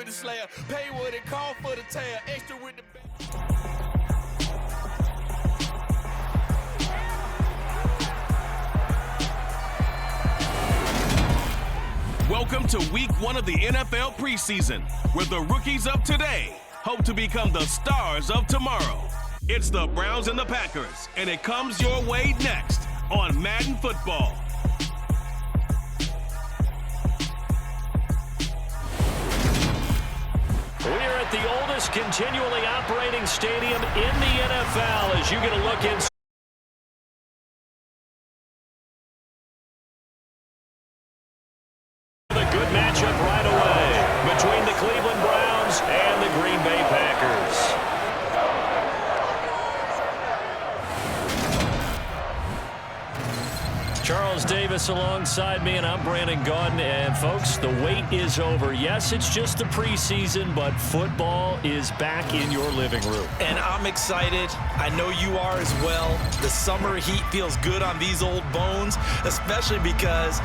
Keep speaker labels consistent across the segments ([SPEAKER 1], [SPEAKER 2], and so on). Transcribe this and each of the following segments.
[SPEAKER 1] with the slayer. Pay what it call for the tail. Extra with the... Welcome to week 1 of the NFL preseason, where the rookies of today hope to become the stars of tomorrow. It's the Browns and the Packers, and it comes your way next on Madden Football.
[SPEAKER 2] We're at the oldest continually operating stadium in the NFL as you get a look inside. A good matchup right away between the Cleveland Browns and the Green Bay Packers. Charles Davis alongside me, and I'm Brandon Gaudin. And folks, the wait is over. Yes, it's just the preseason, but football is back in your living room.
[SPEAKER 1] And I'm excited. I know you are as well. The summer heat feels good on these old bones, especially because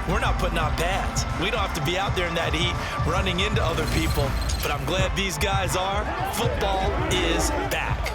[SPEAKER 1] we're not putting on pads. We don't have to be out there in that heat running into other people. But I'm glad these guys are. Football is back.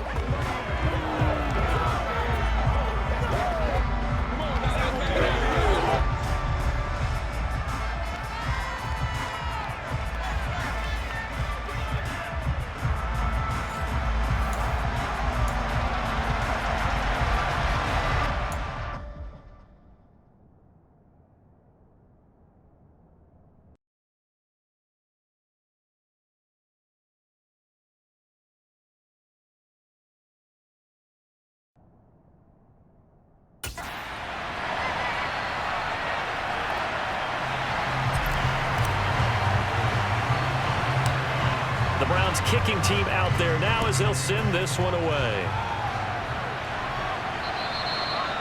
[SPEAKER 2] The Browns kicking team out there now as they'll send this one away.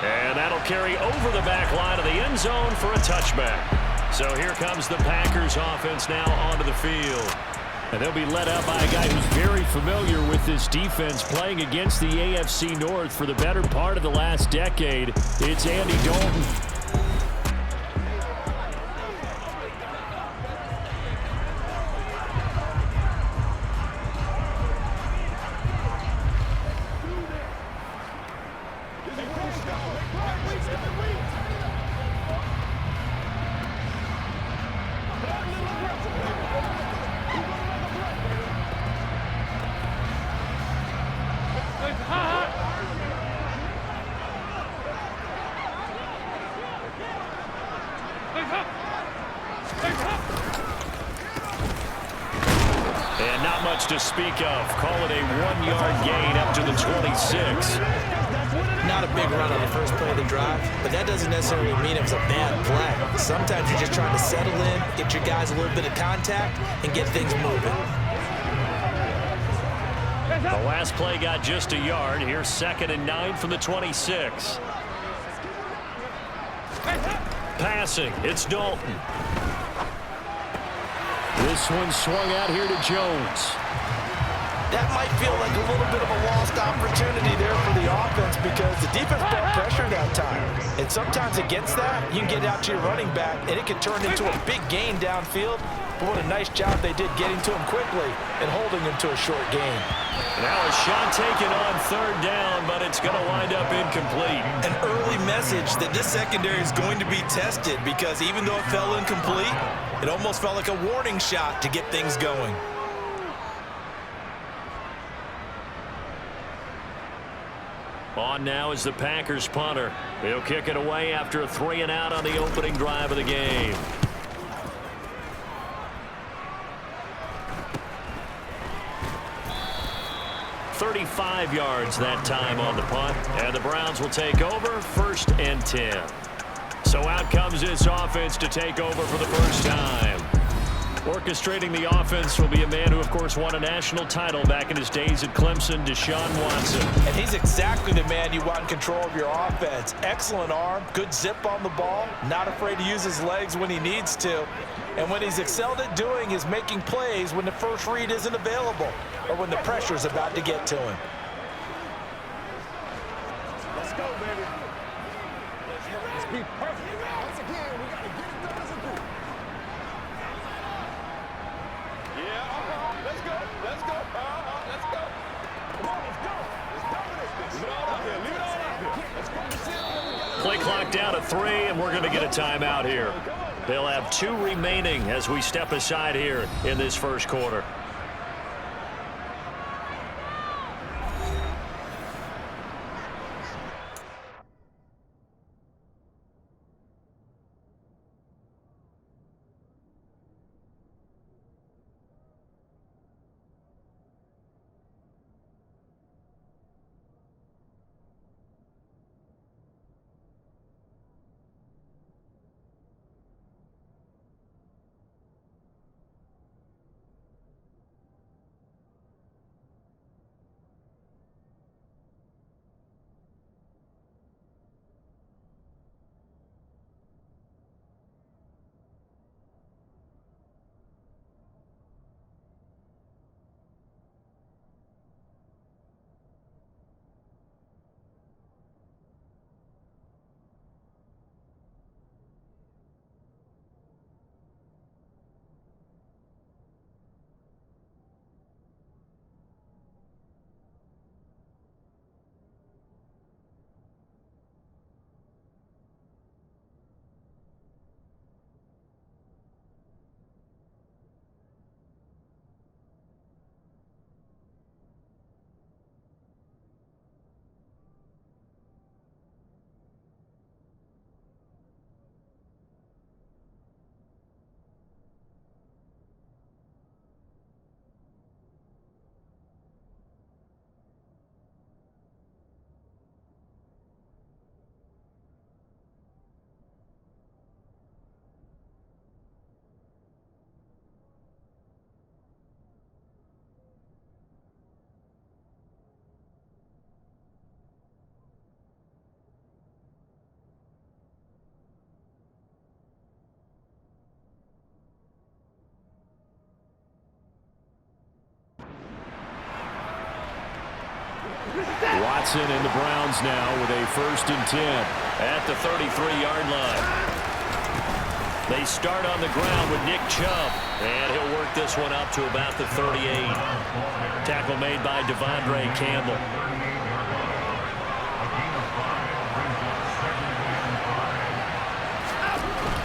[SPEAKER 2] And that'll carry over the back line of the end zone for a touchback. So here comes the Packers offense now onto the field. And they'll be led up by a guy who's very familiar with this defense, playing against the AFC North for the better part of the last decade. It's Andy Dalton. And not much to speak of. Call it a 1-yard gain up to the 26.
[SPEAKER 1] Not a big run on the first play of the drive, but that doesn't necessarily mean it was a bad play. Sometimes you're just trying to settle in, get your guys a little bit of contact, and get things moving.
[SPEAKER 2] The last play got just a yard. Here's 2nd and 9 from the 26. Passing, it's Dalton. This one swung out here to Jones.
[SPEAKER 1] That might feel like a little bit of a lost opportunity there for the offense because the defense brought pressure that time. And sometimes against that, you can get out to your running back, and it can turn into a big gain downfield. But what a nice job they did getting to him quickly and holding him to a short gain.
[SPEAKER 2] Now a shot taken on 3rd down, but it's going to wind up incomplete.
[SPEAKER 1] An early message that this secondary is going to be tested because even though it fell incomplete, it almost felt like a warning shot to get things going.
[SPEAKER 2] On now is the Packers punter. He'll kick it away after a 3-and-out on the opening drive of the game. "35 yards that time on the punt, and the Browns will take over 1st and 10. So out comes this offense to take over for the first time. Orchestrating the offense will be a man who, of course, won a national title back in his days at Clemson, Deshaun Watson.
[SPEAKER 1] And he's exactly the man you want in control of your offense. Excellent arm, good zip on the ball, not afraid to use his legs when he needs to. And what he's excelled at doing is making plays when the first read isn't available or when the pressure's about to get to him.
[SPEAKER 3] Let's go, baby. Let's be perfect. Once again, we got to get it done as a group.
[SPEAKER 1] Yeah.
[SPEAKER 2] back down to 3, and we're going to get a timeout here. They'll have 2 remaining as we step aside here in this first quarter. Watson and the Browns now with a 1st and 10 at the 33-yard line. They start on the ground with Nick Chubb, and he'll work this one up to about the 38. Tackle made by Devondre Campbell.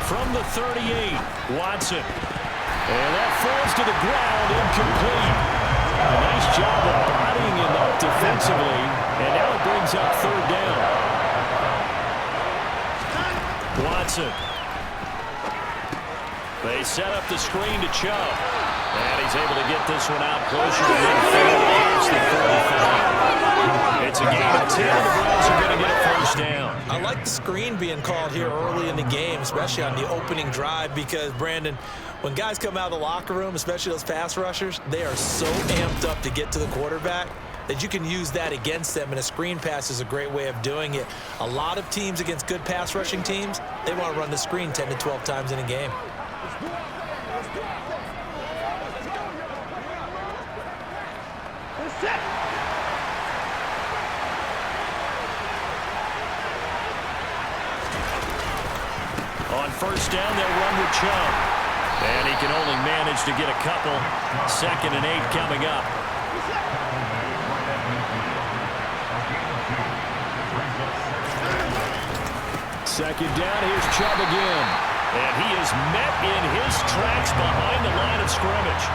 [SPEAKER 2] From the 38, Watson. And that falls to the ground, incomplete. A nice job of bodying him up defensively, and now it brings up 3rd down. Watson. They set up the screen to Chubb, and he's able to get this one out closer to midfield across the 45. It's a game of 10. The Browns are going to get a 1st down.
[SPEAKER 1] I like the screen being called here early in the game, especially on the opening drive, because, Brandon, when guys come out of the locker room, especially those pass rushers, they are so amped up to get to the quarterback that you can use that against them, and a screen pass is a great way of doing it. A lot of teams against good pass rushing teams, they want to run the screen 10 to 12 times in a game.
[SPEAKER 2] On 1st down, they'll run with Chubb. And he can only manage to get a couple. 2nd and 8 coming up. Second down, here's Chubb again. And he is met in his tracks behind the line of scrimmage.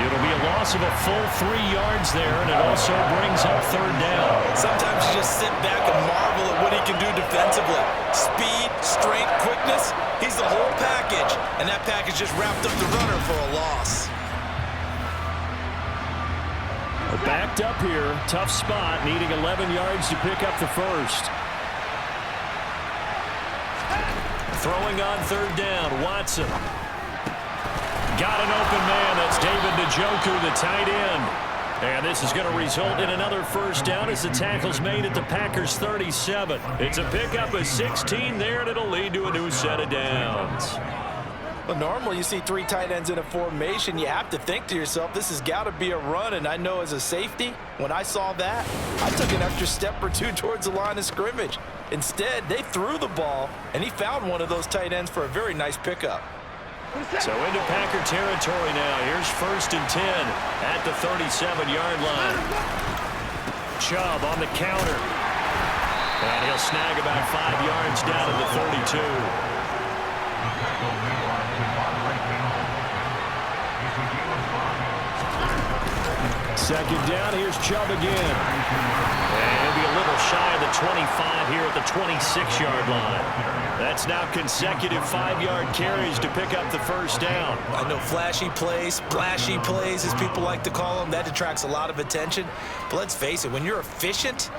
[SPEAKER 2] It'll be a loss of a full 3 yards there, and it also brings up 3rd down.
[SPEAKER 1] Sometimes you just sit back and marvel at what he can do defensively. Speed, strength, quickness, he's the whole package. And that package just wrapped up the runner for a loss.
[SPEAKER 2] Backed up here, tough spot, needing 11 yards to pick up the 1st. Throwing on 3rd down, Watson. Got an open man. That's David Njoku, the tight end. And this is going to result in another 1st down as the tackle's made at the Packers' 37. It's a pickup of 16 there, and it'll lead to a new set of downs.
[SPEAKER 1] Well, normally you see 3 tight ends in a formation. You have to think to yourself, this has got to be a run. And I know as a safety, when I saw that, I took an extra step or 2 towards the line of scrimmage. Instead, they threw the ball, and he found one of those tight ends for a very nice pickup.
[SPEAKER 2] So into Packer territory now. Here's 1st and 10 at the 37-yard line. Chubb on the counter. And he'll snag about 5 yards down to the 32.
[SPEAKER 4] Second down, here's Chubb again.
[SPEAKER 2] And he'll be a little shy of the 25 here at the 26-yard line. That's now consecutive 5-yard carries to pick up the first down.
[SPEAKER 1] I know flashy plays, splashy plays, as people like to call them, that attracts a lot of attention. But let's face it, when you're efficient,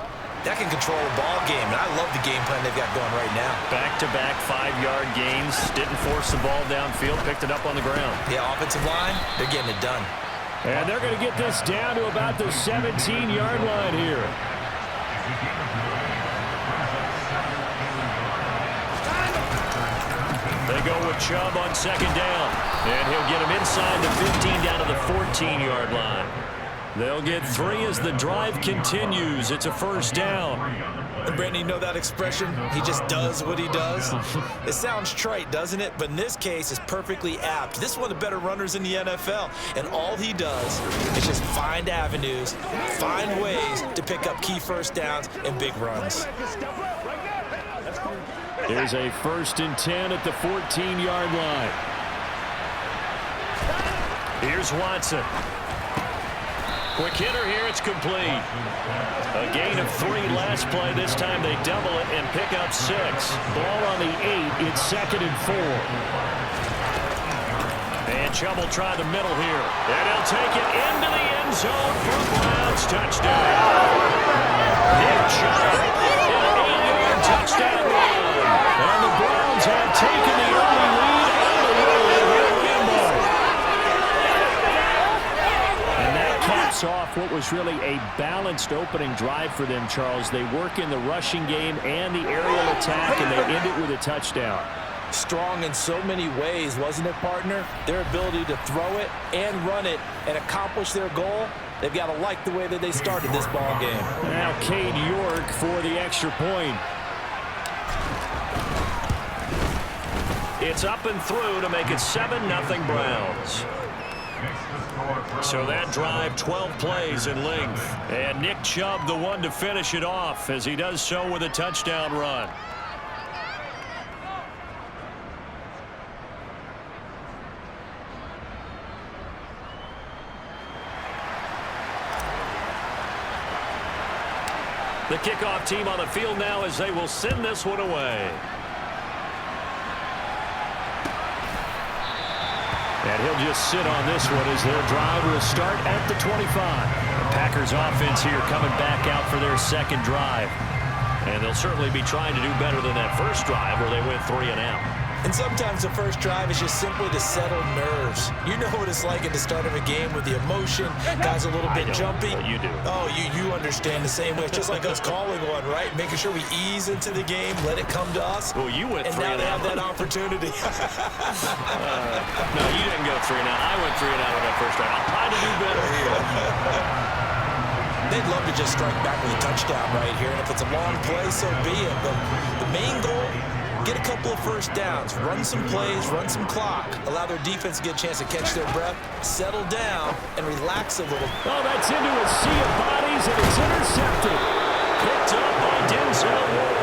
[SPEAKER 1] that can control a ball game. And I love the game plan they've got going right now.
[SPEAKER 2] Back-to-back 5-yard gains. Didn't force the ball downfield. Picked it up on the ground.
[SPEAKER 1] Yeah, offensive line, they're getting it done.
[SPEAKER 4] And they're going to get this down to about the 17-yard line here.
[SPEAKER 2] They go with Chubb on second down. And he'll get him inside the 15 down to the 14-yard line. They'll get 3 as the drive continues. It's a first down.
[SPEAKER 1] And Brandon, you know that expression? He just does what he does. It sounds trite, doesn't it? But in this case, it's perfectly apt. This is one of the better runners in the NFL. And all he does is just find avenues, find ways to pick up key first downs and big runs.
[SPEAKER 4] Here's a 1st and 10 at the 14-yard line.
[SPEAKER 2] Here's Watson. Quick hitter here, it's complete. A gain of 3 last play. This time they double it and pick up 6.
[SPEAKER 4] Ball on the 8. It's 2nd and 4.
[SPEAKER 2] And Chubb will try the middle here. And he'll take it into the end zone for a Browns touchdown. Nick Chubb, an 8-yard touchdown run.
[SPEAKER 4] And the Browns have taken the early lead on the road here at Lambeau. And that caps off what was really a balanced opening drive for them, Charles. They work in the rushing game and the aerial attack, and they end it with a touchdown.
[SPEAKER 1] Strong in so many ways, wasn't it, partner? Their ability to throw it and run it and accomplish their goal, they've got to like the way that they started this ball game.
[SPEAKER 4] Now Cade York for the extra point.
[SPEAKER 2] It's up and through to make it 7-0 Browns. So that drive, 12 plays in length. And Nick Chubb, the one to finish it off, as he does so with a touchdown run. The kickoff team on the field now as they will send this one away.
[SPEAKER 4] And he'll just sit on this one as their drive will start at the 25.
[SPEAKER 2] The Packers offense here coming back out for their second drive. And they'll certainly be trying to do better than that first drive where they went 3 and out.
[SPEAKER 1] And sometimes the first drive is just simply to settle nerves. You know what it's like at the start of a game with the emotion. Guys a little bit jumpy.
[SPEAKER 2] You do.
[SPEAKER 1] Oh, you understand the same way. It's just like us calling one, right? Making sure we ease into the game, let it come to us.
[SPEAKER 2] Well, you went
[SPEAKER 1] and
[SPEAKER 2] 3
[SPEAKER 1] now
[SPEAKER 2] and
[SPEAKER 1] they
[SPEAKER 2] out.
[SPEAKER 1] have that opportunity.
[SPEAKER 2] No, you didn't go 3 and out. I went 3 and out on that first drive. I'll try to do better here.
[SPEAKER 1] They'd love to just strike back with a touchdown right here. And if it's a long play, so be it. But the main goal, get a couple of first downs, run some plays, run some clock, allow their defense to get a chance to catch their breath, settle down, and relax a little.
[SPEAKER 4] Oh, that's into a sea of bodies, and it's intercepted.
[SPEAKER 2] Picked up by Denzel Ward.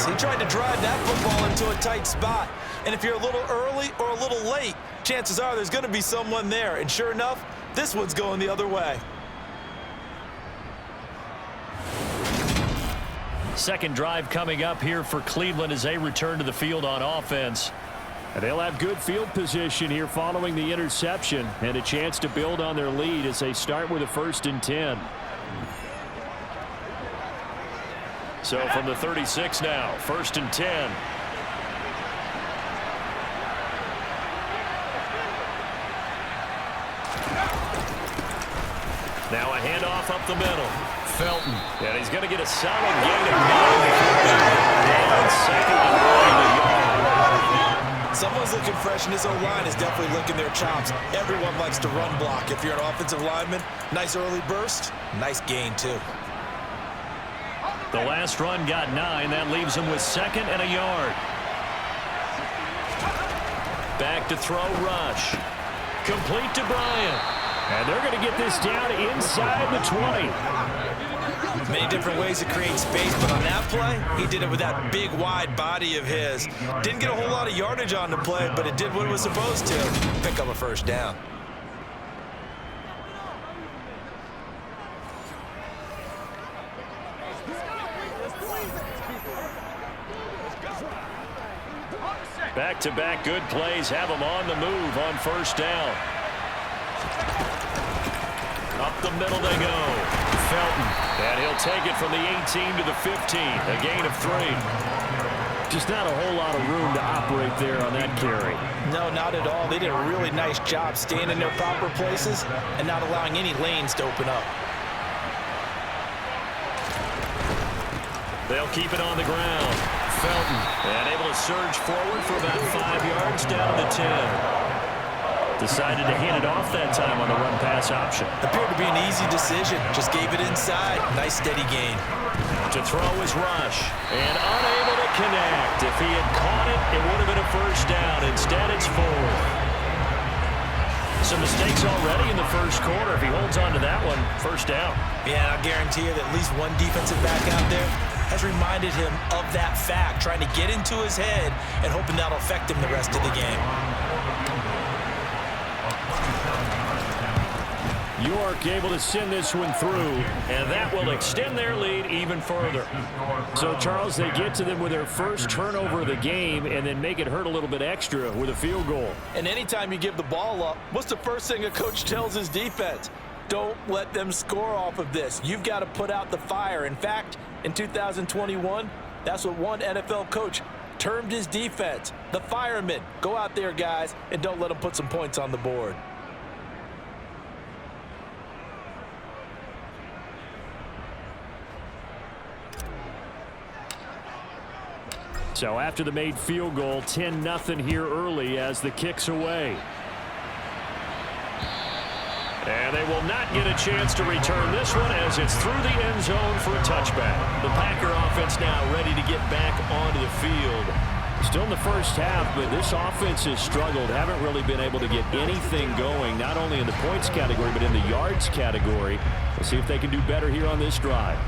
[SPEAKER 1] He tried to drive that football into a tight spot. And if you're a little early or a little late, chances are there's going to be someone there. And sure enough, this one's going the other way.
[SPEAKER 2] Second drive coming up here for Cleveland as they return to the field on offense.
[SPEAKER 4] And they'll have good field position here following the interception and a chance to build on their lead as they start with a 1st and 10.
[SPEAKER 2] So from the 36 now, 1st and 10. Now a handoff up the middle. Felton. And he's going to get a solid gain of 9. And second and 1
[SPEAKER 1] Someone's looking fresh, and his O-line is definitely licking their chops. Everyone likes to run block. If you're an offensive lineman, nice early burst, nice gain too.
[SPEAKER 2] The last run got 9. That leaves him with 2nd and a yard. Back to throw, rush. Complete to Bryant.
[SPEAKER 4] And they're going to get this down inside the 20.
[SPEAKER 1] Many different ways to create space, but on that play, he did it with that big, wide body of his. Didn't get a whole lot of yardage on the play, but it did what it was supposed to. Pick up a 1st down.
[SPEAKER 2] Back-to-back good plays have him on the move on 1st down. Up the middle they go. Felton. And he'll take it from the 18 to the 15. A gain of 3.
[SPEAKER 4] Just not a whole lot of room to operate there on that carry.
[SPEAKER 1] No, not at all. They did a really nice job staying in their proper places and not allowing any lanes to open up.
[SPEAKER 2] They'll keep it on the ground. Felton. And able to surge forward for about 5 yards down to the 10. Decided to hand it off that time on the run-pass option.
[SPEAKER 1] Appeared to be an easy decision. Just gave it inside. Nice steady gain.
[SPEAKER 2] To throw his rush. And unable to connect. If he had caught it, it would have been a 1st down. Instead, it's 4. Some mistakes already in the 1st quarter. If he holds on to that one, 1st down.
[SPEAKER 1] Yeah, I guarantee you that at least one defensive back out there has reminded him of that fact, trying to get into his head and hoping that'll affect him the rest of the game.
[SPEAKER 4] York able to send this one through,
[SPEAKER 2] and that will extend their lead even further.
[SPEAKER 4] So, Charles, they get to them with their 1st turnover of the game and then make it hurt a little bit extra with a field goal.
[SPEAKER 1] And anytime you give the ball up, what's the first thing a coach tells his defense? Don't let them score off of this. You've got to put out the fire. In fact, in 2021, that's what one NFL coach termed his defense. The firemen. Go out there, guys, and don't let them put some points on the board.
[SPEAKER 4] So after the made field goal, 10-0 here early as the kick's away.
[SPEAKER 2] And they will not get a chance to return this one as it's through the end zone for a touchback. The Packer offense now ready to get back onto the field.
[SPEAKER 4] Still in the 1st half, but this offense has struggled. Haven't really been able to get anything going, not only in the points category, but in the yards category. We'll see if they can do better here on this drive.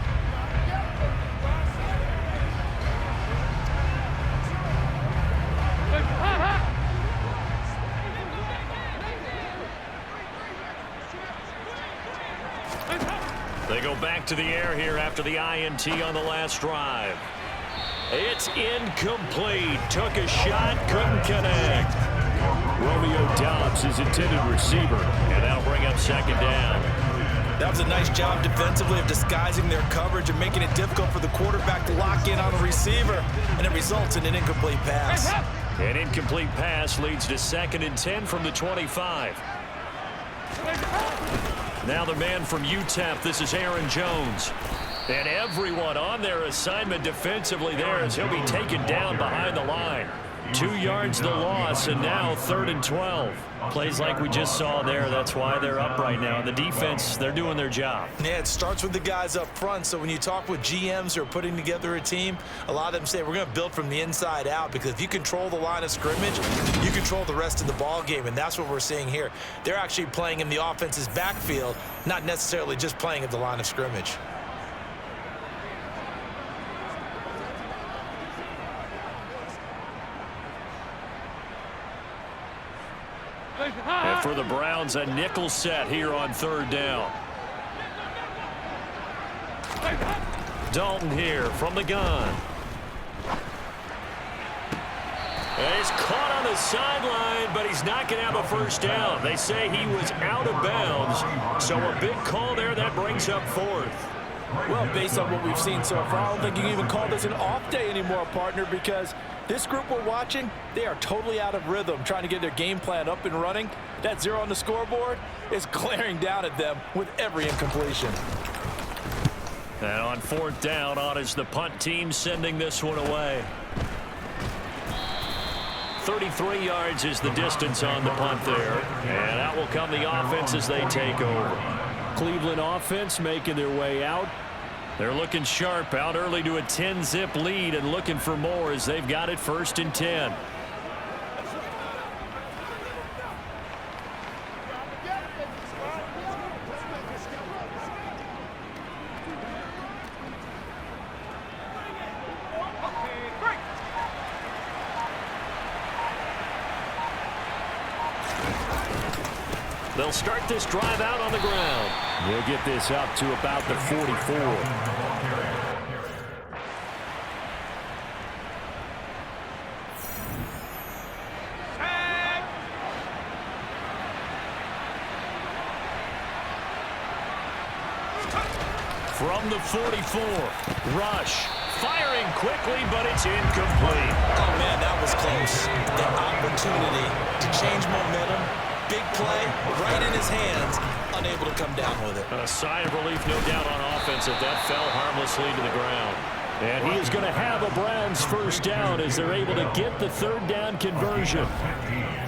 [SPEAKER 2] They go back to the air here after the INT on the last drive. It's incomplete. Took a shot, couldn't connect.
[SPEAKER 4] Romeo Dobbs is intended receiver.
[SPEAKER 2] And that'll bring up 2nd down.
[SPEAKER 1] That was a nice job defensively of disguising their coverage and making it difficult for the quarterback to lock in on a receiver. And it results in an incomplete pass.
[SPEAKER 2] An incomplete pass leads to 2nd and 10 from the 25. Now the man from UTEP, this is Aaron Jones. And everyone on their assignment defensively there as he'll be taken down behind the line. 2 yards the loss, and now 3rd and 12. Plays like we just saw there. That's why they're up right now. The defense, they're doing their job.
[SPEAKER 1] Yeah, it starts with the guys up front. So when you talk with GMs who are putting together a team, a lot of them say we're going to build from the inside out, because if you control the line of scrimmage, you control the rest of the ball game, and that's what we're seeing here. They're actually playing in the offense's backfield, not necessarily just playing at the line of scrimmage.
[SPEAKER 2] And for the Browns, a nickel set here on third down. Dalton here from the gun. And he's caught on the sideline, but he's not going to have a first down. They say he was out of bounds, so a big call there that brings up fourth.
[SPEAKER 1] Well, based on what we've seen so far, I don't think you can even call this an off day anymore, partner, because this group we're watching, they are totally out of rhythm, trying to get their game plan up and running. That 0 on the scoreboard is glaring down at them with every incompletion.
[SPEAKER 2] And on fourth down, on is the punt team sending this one away. 33 yards is the distance on the punt there. And out will come the offense as they take over.
[SPEAKER 4] Cleveland offense making their way out.
[SPEAKER 2] They're looking sharp, out early to a 10-zip lead and looking for more as they've got it 1st and 10. They'll start this drive out on the ground.
[SPEAKER 4] They'll get this up to about the 44.
[SPEAKER 2] From the 44, Rush firing quickly, but it's incomplete.
[SPEAKER 1] Oh, man, that was close. The opportunity to change momentum. Big play, right in his hands, unable to come down with it.
[SPEAKER 2] A sigh of relief, no doubt, on offense if that fell harmlessly to the ground.
[SPEAKER 4] And he is going to have a Browns first down as they're able to get the third down conversion.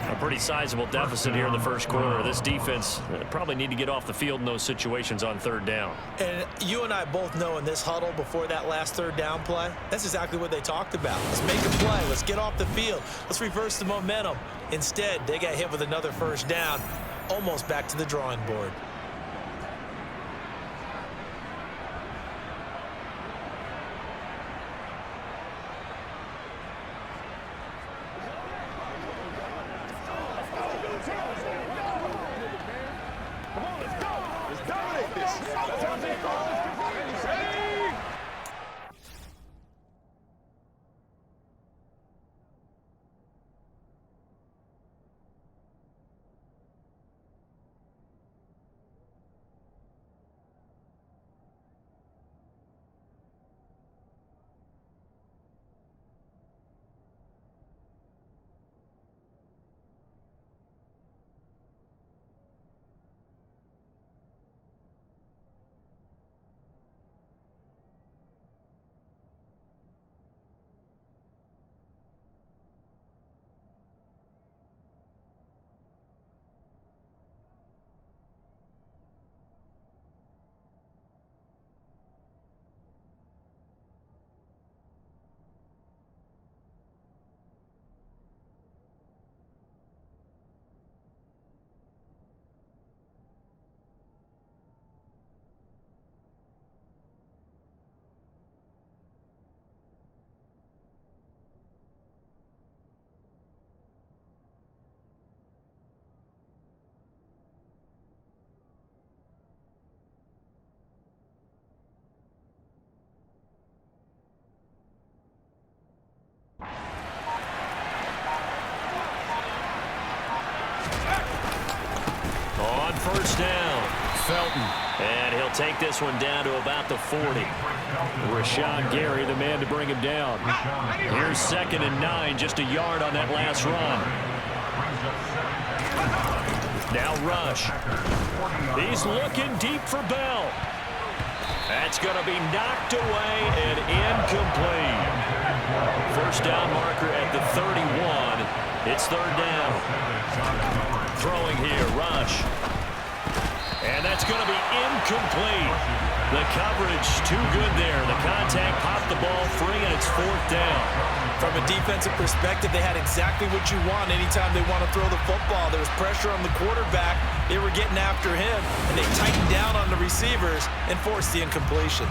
[SPEAKER 2] A pretty sizable deficit here in the first quarter. This defense probably need to get off the field in those situations on third down.
[SPEAKER 1] And you and I both know in this huddle before that last third down play, that's exactly what they talked about. Let's make a play. Let's get off the field. Let's reverse the momentum. Instead, they got hit with another first down, almost back to the drawing board.
[SPEAKER 2] First down, Felton. And he'll take this one down to about the 40.
[SPEAKER 4] Rashawn Gary, the man to bring him down.
[SPEAKER 2] Here's 2nd and 9, just a yard on that last run. Now Rush. He's looking deep for Bell. That's going to be knocked away and incomplete. First down marker at the 31. It's third down. Throwing here, Rush. And that's going to be incomplete. The coverage too good there. The contact popped the ball free, and it's fourth down.
[SPEAKER 1] From a defensive perspective, they had exactly what you want anytime they want to throw the football. There was pressure on the quarterback. They were getting after him, and they tightened down on the receivers and forced the incompletion.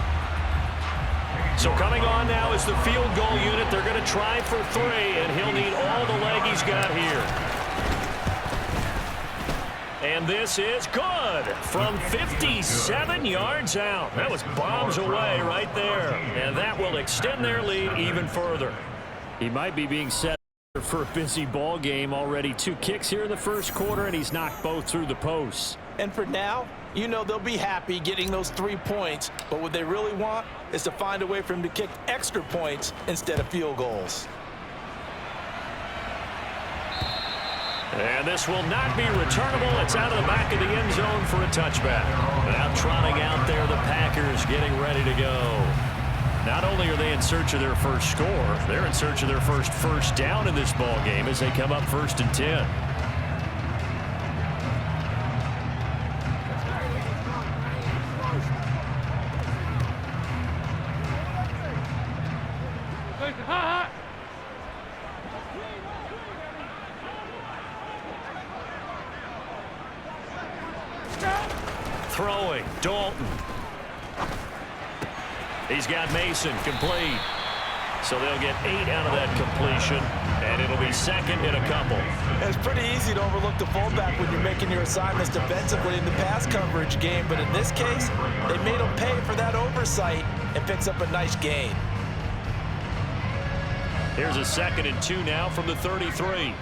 [SPEAKER 2] So coming on now is the field goal unit. They're going to try for 3, and he'll need all the leg he's got here. And this is good from 57 yards out. That was bombs away right there. And that will extend their lead even further.
[SPEAKER 4] He might be being set for a busy ball game. Already 2 kicks here in the first quarter, and he's knocked both through the posts.
[SPEAKER 1] And for now, you know they'll be happy getting those 3 points, but what they really want is to find a way for him to kick extra points instead of field goals.
[SPEAKER 2] And this will not be returnable. It's out of the back of the end zone for a touchback. Now trotting out there, the Packers getting ready to go. Not only are they in search of their first score, they're in search of their first down in this ball game as they come up 1st and 10. Throwing, Dalton. He's got Mason complete. So they'll get 8 out of that completion, and it'll be 2nd and a couple.
[SPEAKER 1] It's pretty easy to overlook the fullback when you're making your assignments defensively in the pass coverage game, but in this case, they made him pay for that oversight and picks up a nice gain.
[SPEAKER 2] Here's a 2nd and 2 now from the 33.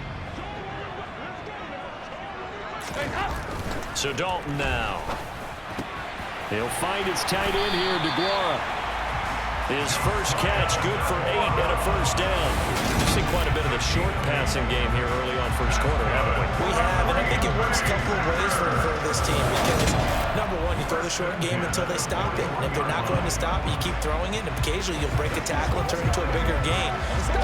[SPEAKER 2] So Dalton now.
[SPEAKER 4] He'll find his tight end here, DeGuara.
[SPEAKER 2] His first catch, good for 8 and a first down. We've seen quite a bit of the short passing game here early on first quarter, haven't we?
[SPEAKER 1] We have, and I think it works a couple of ways for this team because, number one, you throw the short game until they stop it. And if they're not going to stop it, you keep throwing it, and occasionally you'll break a tackle and turn it into a bigger gain.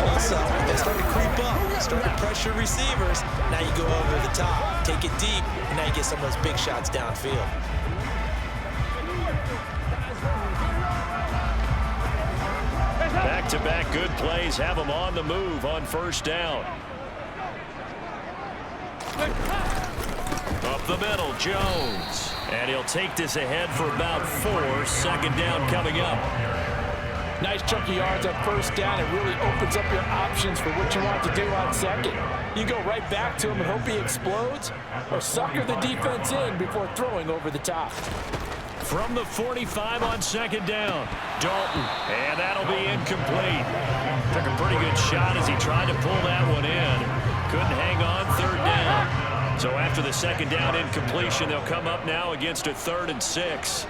[SPEAKER 1] Also, if they start to creep up, start to pressure receivers, now you go over the top, take it deep, and now you get some of those big shots downfield.
[SPEAKER 2] Back-to-back good plays have them on the move on first down. Up the middle, Jones. And he'll take this ahead for about 4. 2nd down coming up.
[SPEAKER 1] Nice chunky yards on first down. It really opens up your options for what you want to do on 2nd. You go right back to him and hope he explodes, or sucker the defense in before throwing over the top.
[SPEAKER 2] From the 45 on 2nd down, Dalton, and that'll be incomplete. Took a pretty good shot as he tried to pull that one in. Couldn't hang on 3rd down. So after the 2nd down incompletion, they'll come up now against a 3rd and 6.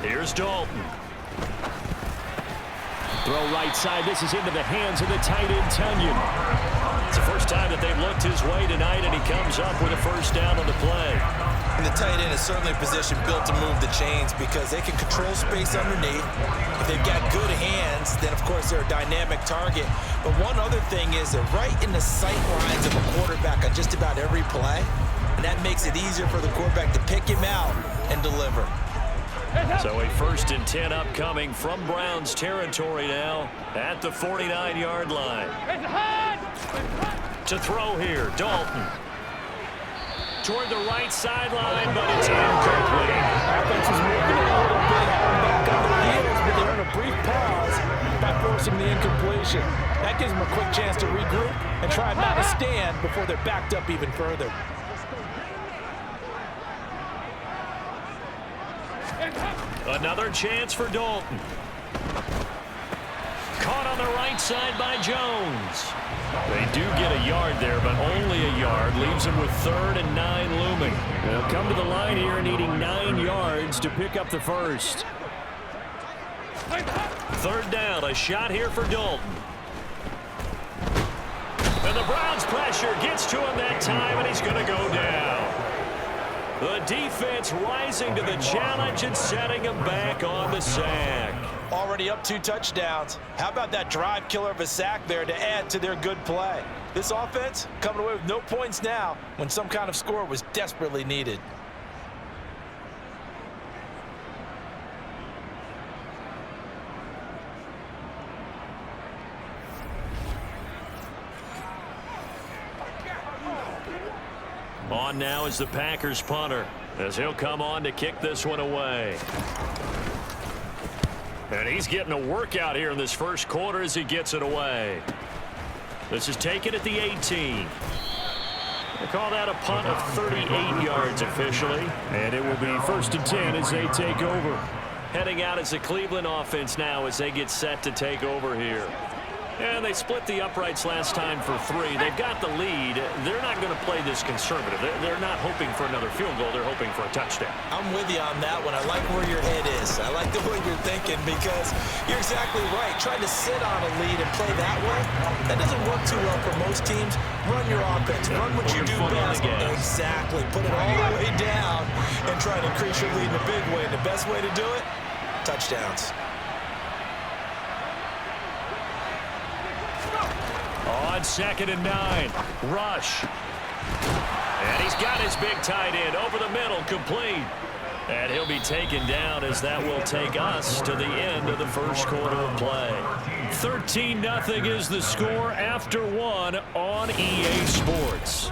[SPEAKER 2] Here's Dalton.
[SPEAKER 4] Throw right side. This is into the hands of the tight end, Tunyon.
[SPEAKER 2] It's the first time that they've looked his way tonight, and he comes up with a first down on the play.
[SPEAKER 1] And the tight end is certainly a position built to move the chains because they can control space underneath. If they've got good hands, then, of course, they're a dynamic target. But one other thing is they're right in the sight lines of a quarterback on just about every play, and that makes it easier for the quarterback to pick him out and deliver.
[SPEAKER 2] So a 1st and 10 upcoming from Browns territory now at the 49-yard line. To throw here, Dalton. Toward the right sideline, but it's incomplete.
[SPEAKER 1] Offense is moving a little bit, back on their heels, but they're in a brief pause by forcing the incompletion. That gives them a quick chance to regroup and try not to stand before they're backed up even further.
[SPEAKER 2] Another chance for Dalton. Caught on the right side by Jones. They do get a yard there, but only a yard. Leaves them with 3rd and 9 looming.
[SPEAKER 4] They'll come to the line here needing 9 yards to pick up the first.
[SPEAKER 2] 3rd down, a shot here for Dalton. And the Browns pressure gets to him that time, and he's going to go down. The defense rising to the challenge and setting him back on the sack.
[SPEAKER 1] Already up 2 touchdowns. How about that drive killer of a sack there to add to their good play? This offense coming away with no points now when some kind of score was desperately needed.
[SPEAKER 2] On now is the Packers punter as he'll come on to kick this one away. And he's getting a workout here in this first quarter as he gets it away. This is taken at the 18. They call that a punt of 38 yards officially.
[SPEAKER 4] And it will be 1st and 10 as they take over.
[SPEAKER 2] Heading out as the Cleveland offense now as they get set to take over here. And they split the uprights last time for 3. They've got the lead. They're not going to play this conservative. They're not hoping for another field goal. They're hoping for a touchdown.
[SPEAKER 1] I'm with you on that one. I like where your head is. I like the way you're thinking because you're exactly right. Trying to sit on a lead and play that way, that doesn't work too well for most teams. Run your offense. Run what you do best. Exactly. Put it all the way down and try to increase your lead in a big way. And the best way to do it, touchdowns.
[SPEAKER 2] On 2nd and 9, rush. And he's got his big tight end over the middle, complete. And he'll be taken down as that will take us to the end of the first quarter of play. 13-0 is the score after 1 on EA Sports.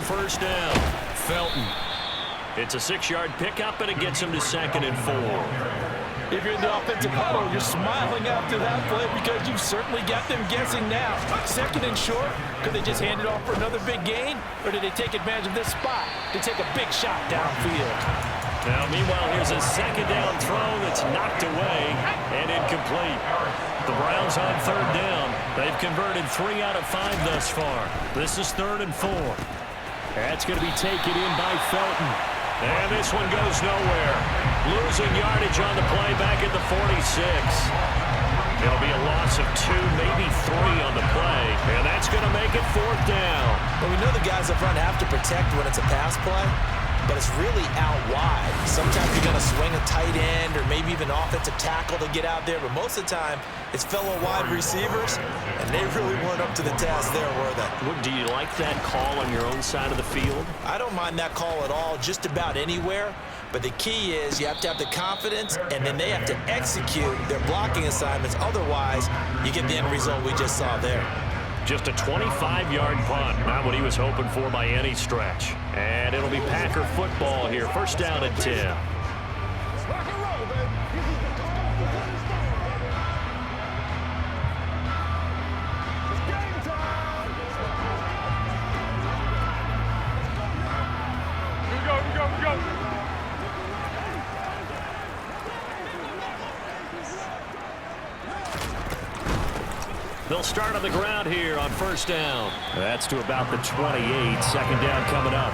[SPEAKER 2] first down. Felton. It's a 6-yard pickup, and it gets him to 2nd and 4.
[SPEAKER 1] If you're in the offensive huddle, you're smiling after that play because you've certainly got them guessing now. 2nd and short, could they just hand it off for another big gain? Or did they take advantage of this spot to take a big shot downfield?
[SPEAKER 2] Now, meanwhile, here's a 2nd down throw that's knocked away and incomplete. The Browns on 3rd down. They've converted 3 out of 5 thus far. This is 3rd and 4.
[SPEAKER 4] That's going to be taken in by Felton.
[SPEAKER 2] And this one goes nowhere. Losing yardage on the play back at the 46. It'll be a loss of 2, maybe 3 on the play. And that's going to make it 4th down.
[SPEAKER 1] Well, we know the guys up front have to protect when it's a pass play, but it's really out wide. Sometimes you're going to swing a tight end or maybe even offensive tackle to get out there, but most of the time it's fellow wide receivers, and they really weren't up to the task there, were they?
[SPEAKER 2] Do you like that call on your own side of the field?
[SPEAKER 1] I don't mind that call at all, just about anywhere. But the key is you have to have the confidence, and then they have to execute their blocking assignments. Otherwise, you get the end result we just saw there.
[SPEAKER 2] Just a 25-yard punt. Not what he was hoping for by any stretch. And it'll be Packer football here. 1st down and 10. They'll start on the ground here on 1st down.
[SPEAKER 4] That's to about the 28. 2nd down coming up.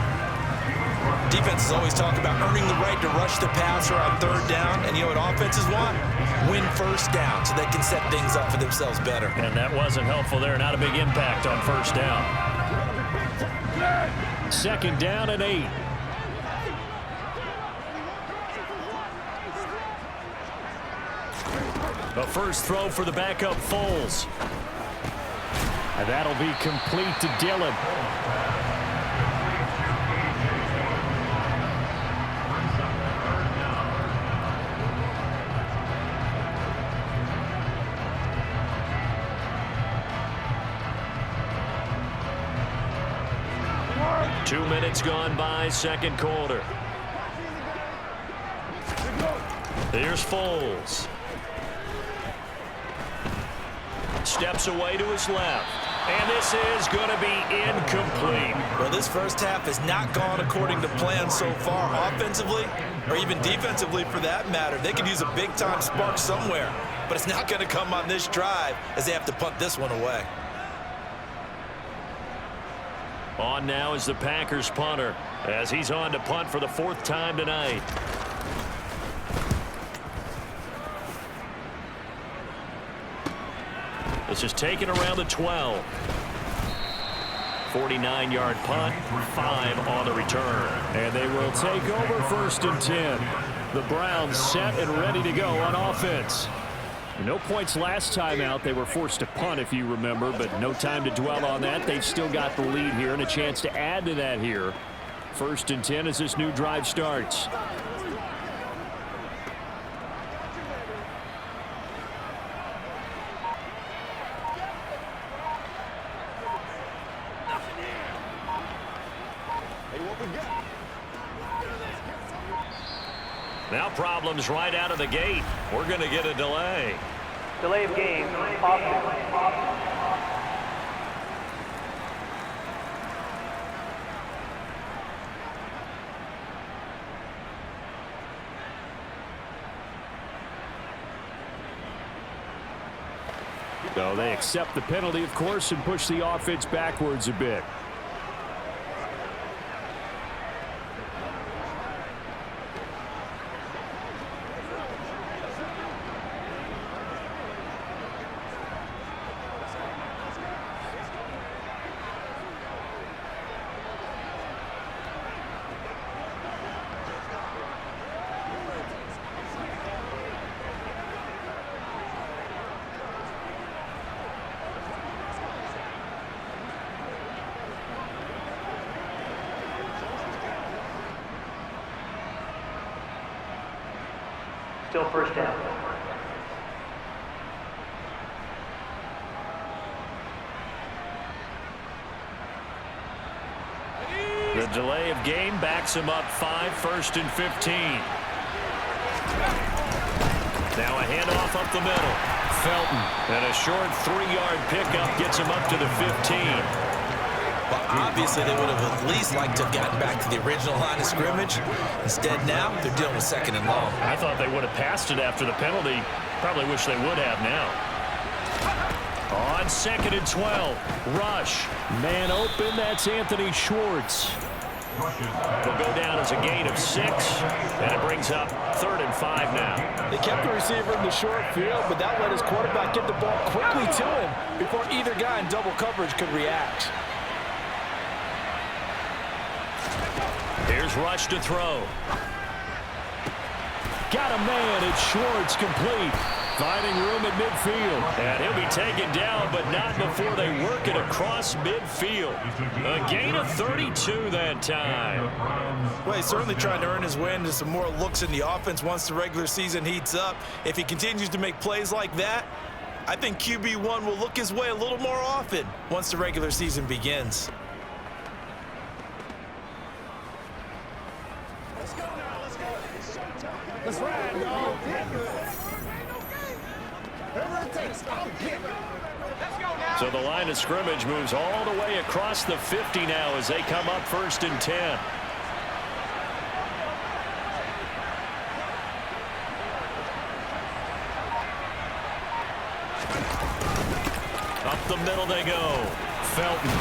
[SPEAKER 1] Defenses always talk about earning the right to rush the passer on 3rd down. And you know what offenses want? Win 1st down so they can set things up for themselves better.
[SPEAKER 2] And that wasn't helpful there. Not a big impact on 1st down.
[SPEAKER 4] 2nd down and 8.
[SPEAKER 2] The first throw for the backup Foles.
[SPEAKER 4] And that'll be complete to Dillon.
[SPEAKER 2] Two minutes gone by, 2nd quarter. Here's Foles. Steps away to his left. And this is going to be incomplete.
[SPEAKER 1] Well, this first half has not gone according to plan so far offensively, or even defensively for that matter. They could use a big-time spark somewhere, but it's not going to come on this drive as they have to punt this one away.
[SPEAKER 2] On now is the Packers punter as he's on to punt for the 4th time tonight. This is taken around the 12. 49-yard punt, 5 on the return.
[SPEAKER 4] And they will take over 1st and 10. The Browns set and ready to go on offense. No points last time out. They were forced to punt, if you remember, but no time to dwell on that. They've still got the lead here and a chance to add to that here. 1st and 10 as this new drive starts.
[SPEAKER 2] Now problems right out of the gate. We're going to get a delay.
[SPEAKER 5] Delay of game.
[SPEAKER 4] So they accept the penalty, of course, and push the offense backwards a bit.
[SPEAKER 5] Still 1st down.
[SPEAKER 2] delay of game backs him up 5, 1st and 15. Now a handoff up the middle. Felton. And a short 3-yard pickup gets him up to the 15.
[SPEAKER 1] Well, obviously, they would have at least liked to have gotten back to the original line of scrimmage. Instead, now they're dealing with 2nd and long.
[SPEAKER 2] I thought they would have passed it after the penalty. Probably wish they would have now. On 2nd and 12, rush.
[SPEAKER 4] Man open, that's Anthony Schwartz.
[SPEAKER 2] Will go down as a gain of 6, and it brings up 3rd and 5 now.
[SPEAKER 1] They kept the receiver in the short field, but that let his quarterback get the ball quickly to him before either guy in double coverage could react.
[SPEAKER 2] Here's Rush to throw.
[SPEAKER 4] Got a man, it's Schwartz, complete. Finding room at midfield.
[SPEAKER 2] And he'll be taken down, but not before they work it across midfield. A gain of 32 that time.
[SPEAKER 1] Well, he's certainly trying to earn his way into some more looks in the offense once the regular season heats up. If he continues to make plays like that, I think QB1 will look his way a little more often once the regular season begins.
[SPEAKER 3] Let's ride, y'all.
[SPEAKER 2] So the line of scrimmage moves all the way across the 50 now as they come up 1st and 10. Up the middle they go. Felton.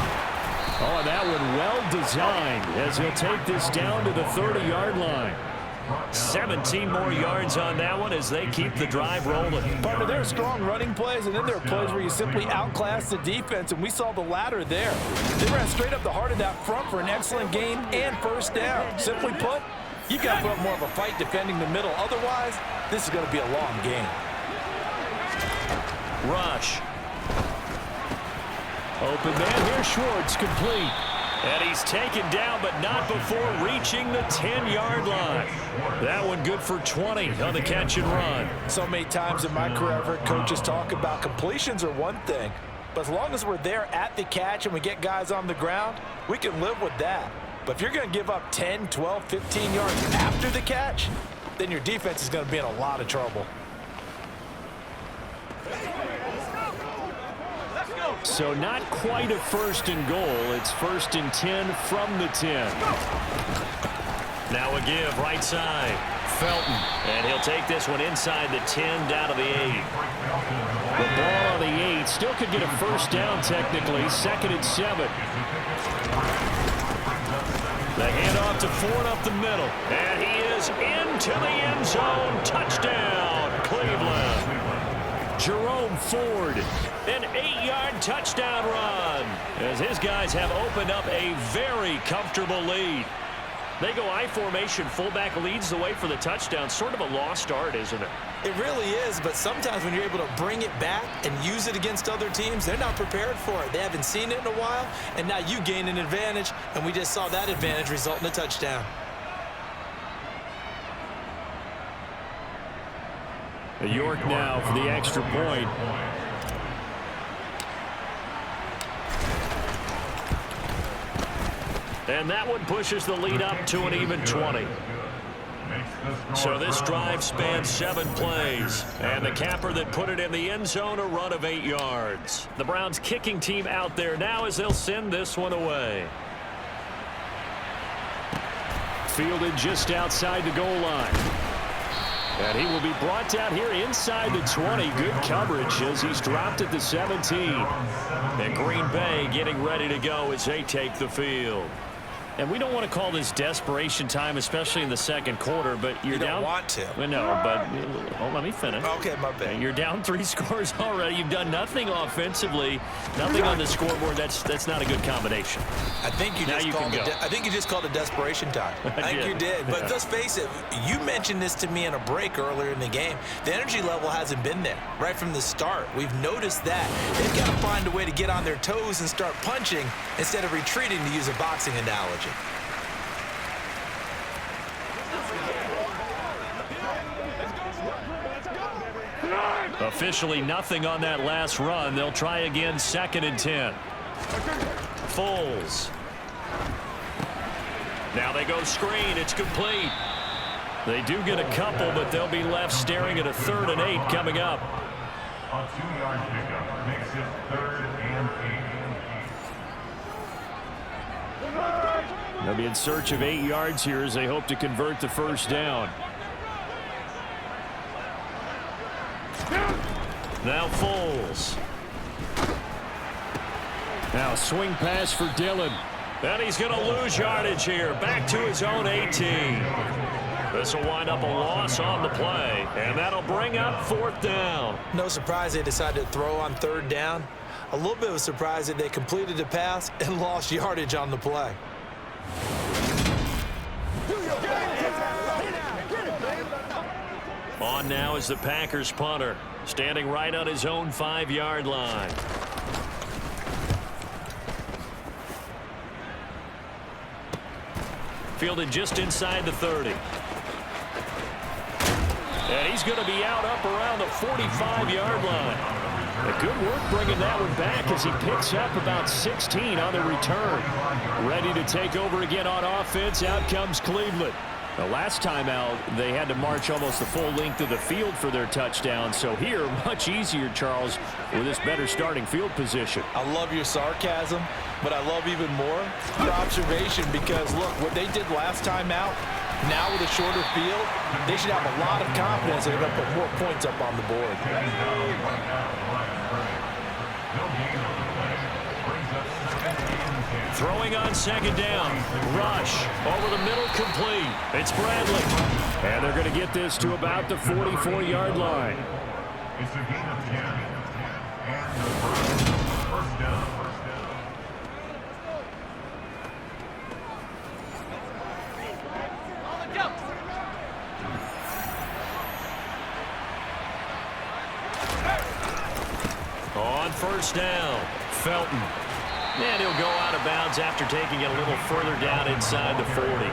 [SPEAKER 4] Oh, that one well designed as he'll take this down to the 30-yard line.
[SPEAKER 2] 17 more yards on that one as they keep the drive rolling.
[SPEAKER 1] Partner, there are strong running plays, and then there are plays where you simply outclass the defense, and we saw the latter there. They ran straight up the heart of that front for an excellent gain and 1st down. Simply put, you've got to put up more of a fight defending the middle. Otherwise, this is going to be a long game.
[SPEAKER 2] Rush.
[SPEAKER 4] Open man here, Schwartz, complete.
[SPEAKER 2] And he's taken down, but not before reaching the 10-yard line. That one good for 20 on the catch and run.
[SPEAKER 1] So many times in my career, I've heard coaches talk about completions are one thing, but as long as we're there at the catch and we get guys on the ground, we can live with that. But if you're going to give up 10, 12, 15 yards after the catch, then your defense is going to be in a lot of trouble.
[SPEAKER 4] So not quite a 1st and goal. It's 1st and 10 from the 10.
[SPEAKER 2] Now a give right side. Felton. And he'll take this one inside the 10 down to the 8.
[SPEAKER 4] The ball on the 8 still could get a 1st down technically. 2nd and 7.
[SPEAKER 2] The handoff to Ford up the middle. And he is into the end zone. Touchdown, Cleveland.
[SPEAKER 4] Jerome Ford.
[SPEAKER 2] An 8-yard touchdown run as his guys have opened up a very comfortable lead. They go I formation. Fullback leads the way for the touchdown. Sort of a lost art, isn't it?
[SPEAKER 1] It really is, but sometimes when you're able to bring it back and use it against other teams, they're not prepared for it. They haven't seen it in a while, and now you gain an advantage, and we just saw that advantage result in a touchdown.
[SPEAKER 4] York now for the extra point.
[SPEAKER 2] And that one pushes the lead up to an even 20. So this drive spans 7 plays. And the capper that put it in the end zone, a run of 8 yards. The Browns kicking team out there now as they'll send this one away.
[SPEAKER 4] Fielded just outside the goal line. And he will be brought down here inside the 20. Good coverage as he's dropped at the 17.
[SPEAKER 2] And Green Bay getting ready to go as they take the field. And we don't want to call this desperation time, especially in the 2nd quarter, but you're down.
[SPEAKER 1] You don't want to.
[SPEAKER 2] Well, no, but let me finish.
[SPEAKER 1] Okay, my bad.
[SPEAKER 2] You're down 3 scores already. You've done nothing offensively, nothing on the scoreboard. That's not a good combination.
[SPEAKER 1] I think you just called it desperation time. I think you did. But let's face it, you mentioned this to me in a break earlier in the game. The energy level hasn't been there right from the start. We've noticed that. They've got to find a way to get on their toes and start punching instead of retreating, to use a boxing analogy.
[SPEAKER 2] Officially nothing on that last run. They'll try again, 2nd and 10. Foles. Now they go screen. It's complete. They do get a couple, but they'll be left staring at a 3rd and 8 coming up.
[SPEAKER 6] A 2-yard pickup makes it 3rd and 8.
[SPEAKER 4] They'll be in search of 8 yards here as they hope to convert the first down.
[SPEAKER 2] Now Foles.
[SPEAKER 4] Now swing pass for Dillon.
[SPEAKER 2] And he's going to lose yardage here. Back to his own 18. This will wind up a loss on the play. And that'll bring up 4th down.
[SPEAKER 1] No surprise they decided to throw on 3rd down. A little bit of a surprise that they completed the pass and lost yardage on the play.
[SPEAKER 2] On now is the Packers punter, standing right on his own 5-yard line. Fielded just inside the 30. And he's going to be out up around the 45-yard line.
[SPEAKER 4] A good work bringing that one back as he picks up about 16 on the return. Ready to take over again on offense. Out comes Cleveland. The last time out, they had to march almost the full length of the field for their touchdown. So here, much easier, Charles, with this better starting field position.
[SPEAKER 1] I love your sarcasm, but I love even more your observation because, look, what they did last time out, now with a shorter field, they should have a lot of confidence they're going to put more points up on the board.
[SPEAKER 2] Throwing on 2nd down. Rush over the middle, complete. It's Bradley.
[SPEAKER 4] And they're going to get this to about the 44-yard line.
[SPEAKER 6] It's a gain of 10. And the first down.
[SPEAKER 2] On 1st down, Felton. And he'll go out of bounds after taking it a little further down inside the 40.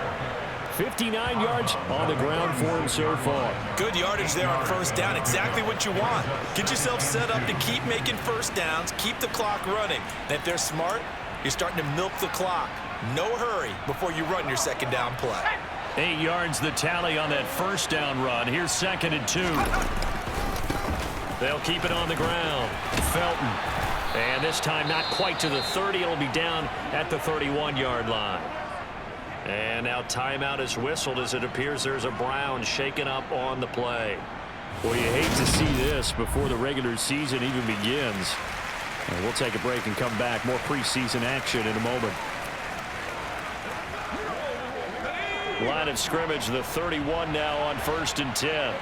[SPEAKER 4] 59 yards on the ground for him so far.
[SPEAKER 1] Good yardage there on 1st down. Exactly what you want. Get yourself set up to keep making 1st downs, keep the clock running. And if they're smart, you're starting to milk the clock. No hurry before you run your 2nd down play.
[SPEAKER 2] 8 yards the tally on that 1st down run. Here's 2nd and 2. They'll keep it on the ground. Felton. And this time not quite to the 30. It'll be down at the 31-yard line. And now timeout is whistled as it appears there's a Brown shaken up on the play.
[SPEAKER 4] Well, you hate to see this before the regular season even begins. And we'll take a break and come back. More preseason action in a moment.
[SPEAKER 2] Line of scrimmage, the 31 now on 1st and 10.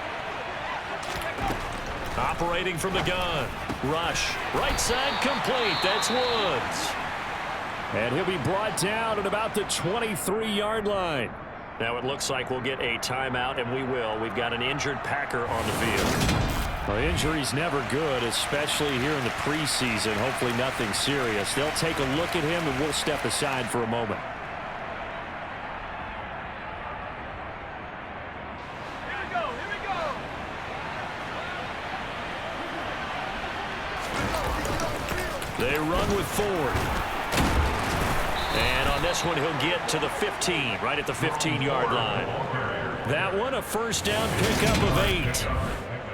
[SPEAKER 2] Operating from the gun. Rush. Right side complete. That's Woods.
[SPEAKER 4] And he'll be brought down at about the 23-yard line.
[SPEAKER 2] Now it looks like we'll get a timeout, and we will. We've got an injured Packer on the field.
[SPEAKER 4] Well, injury's never good, especially here in the preseason. Hopefully nothing serious. They'll take a look at him, and we'll step aside for a moment.
[SPEAKER 2] They run with Ford. And on this one, he'll get to the 15, right at the 15-yard line. That one, a 1st down pickup of 8.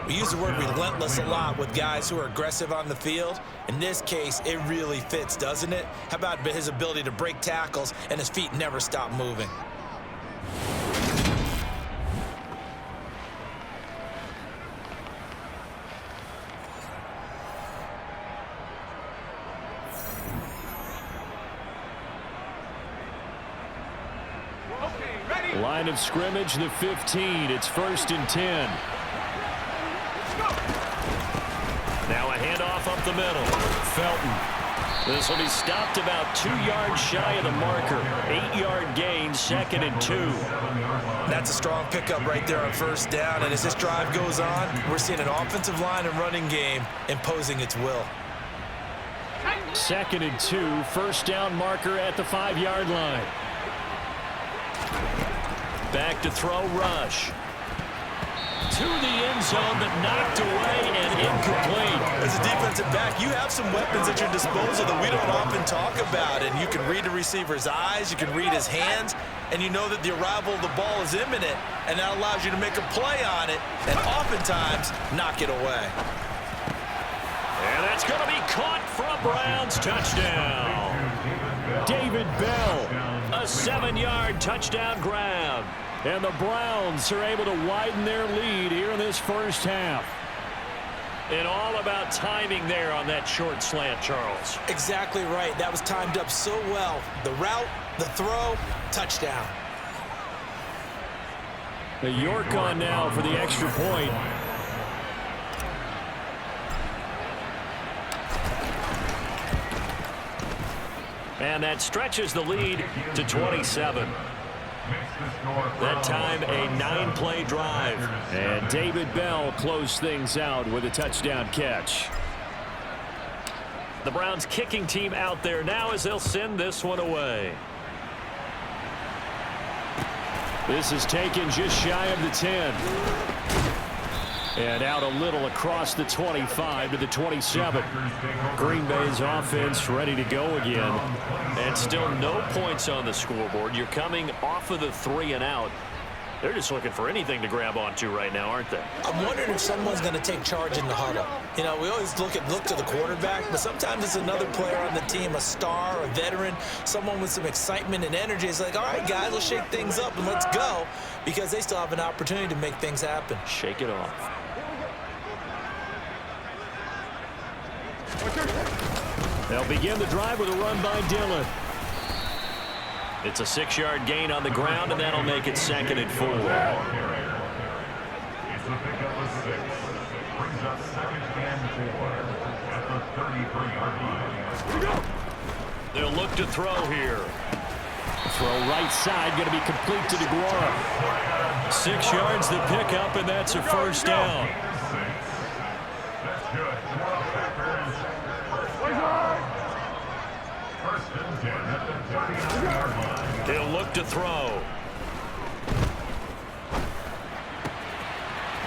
[SPEAKER 1] We use the word relentless a lot with guys who are aggressive on the field. In this case, it really fits, doesn't it? How about his ability to break tackles and his feet never stop moving?
[SPEAKER 4] Line of scrimmage, the 15. It's 1st and 10.
[SPEAKER 2] Now a handoff up the middle. Felton. This will be stopped about 2 yards shy of the marker. 8-yard gain, 2nd and 2.
[SPEAKER 1] That's a strong pickup right there on 1st down. And as this drive goes on, we're seeing an offensive line and running game imposing its will.
[SPEAKER 4] 2nd and 2. 1st down marker at the 5-yard line.
[SPEAKER 2] Back to throw, Rush. To the end zone, but knocked away and incomplete.
[SPEAKER 1] as a defensive back, you have some weapons at your disposal that we don't often talk about. And you can read the receiver's eyes, you can read his hands, and you know that the arrival of the ball is imminent, and that allows you to make a play on it and oftentimes knock it away.
[SPEAKER 2] And that's going to be caught for a Browns touchdown.
[SPEAKER 4] David Bell.
[SPEAKER 2] A 7-yard touchdown grab.
[SPEAKER 4] And the Browns are able to widen their lead here in this first half.
[SPEAKER 2] And all about timing there on that short slant, Charles.
[SPEAKER 1] Exactly right. That was timed up so well. The route, the throw, touchdown.
[SPEAKER 4] The York on now for the extra point.
[SPEAKER 2] And that stretches the lead to 27. That time, a 9-play drive.
[SPEAKER 4] And David Bell closed things out with a touchdown catch.
[SPEAKER 2] The Browns kicking team out there now as they'll send this one away.
[SPEAKER 4] This is taken just shy of the 10. And out a little across the 25 to the 27. Green Bay's offense ready to go again.
[SPEAKER 2] And still no points on the scoreboard. You're coming off of the 3 and out. They're just looking for anything to grab onto right now, aren't they?
[SPEAKER 1] I'm wondering if someone's going to take charge in the huddle. You know, we always look to the quarterback, but sometimes it's another player on the team, a star, a veteran, someone with some excitement and energy. It's like, all right, guys, let's shake things up and let's go, because they still have an opportunity to make things happen.
[SPEAKER 2] Shake it off.
[SPEAKER 4] They'll begin the drive with a run by Dillon.
[SPEAKER 2] It's a 6-yard gain on the ground, and that'll make it 2nd and 4.
[SPEAKER 6] It's a pickup of 6. Brings up 2nd and 4 at the 33-yard line.
[SPEAKER 2] They'll look to throw here.
[SPEAKER 4] Throw right side, going to be complete to DeGuara.
[SPEAKER 2] 6 yards the pickup, and that's a first down.
[SPEAKER 6] That's good. First and 10 at the 39-yard line.
[SPEAKER 2] He'll look to throw.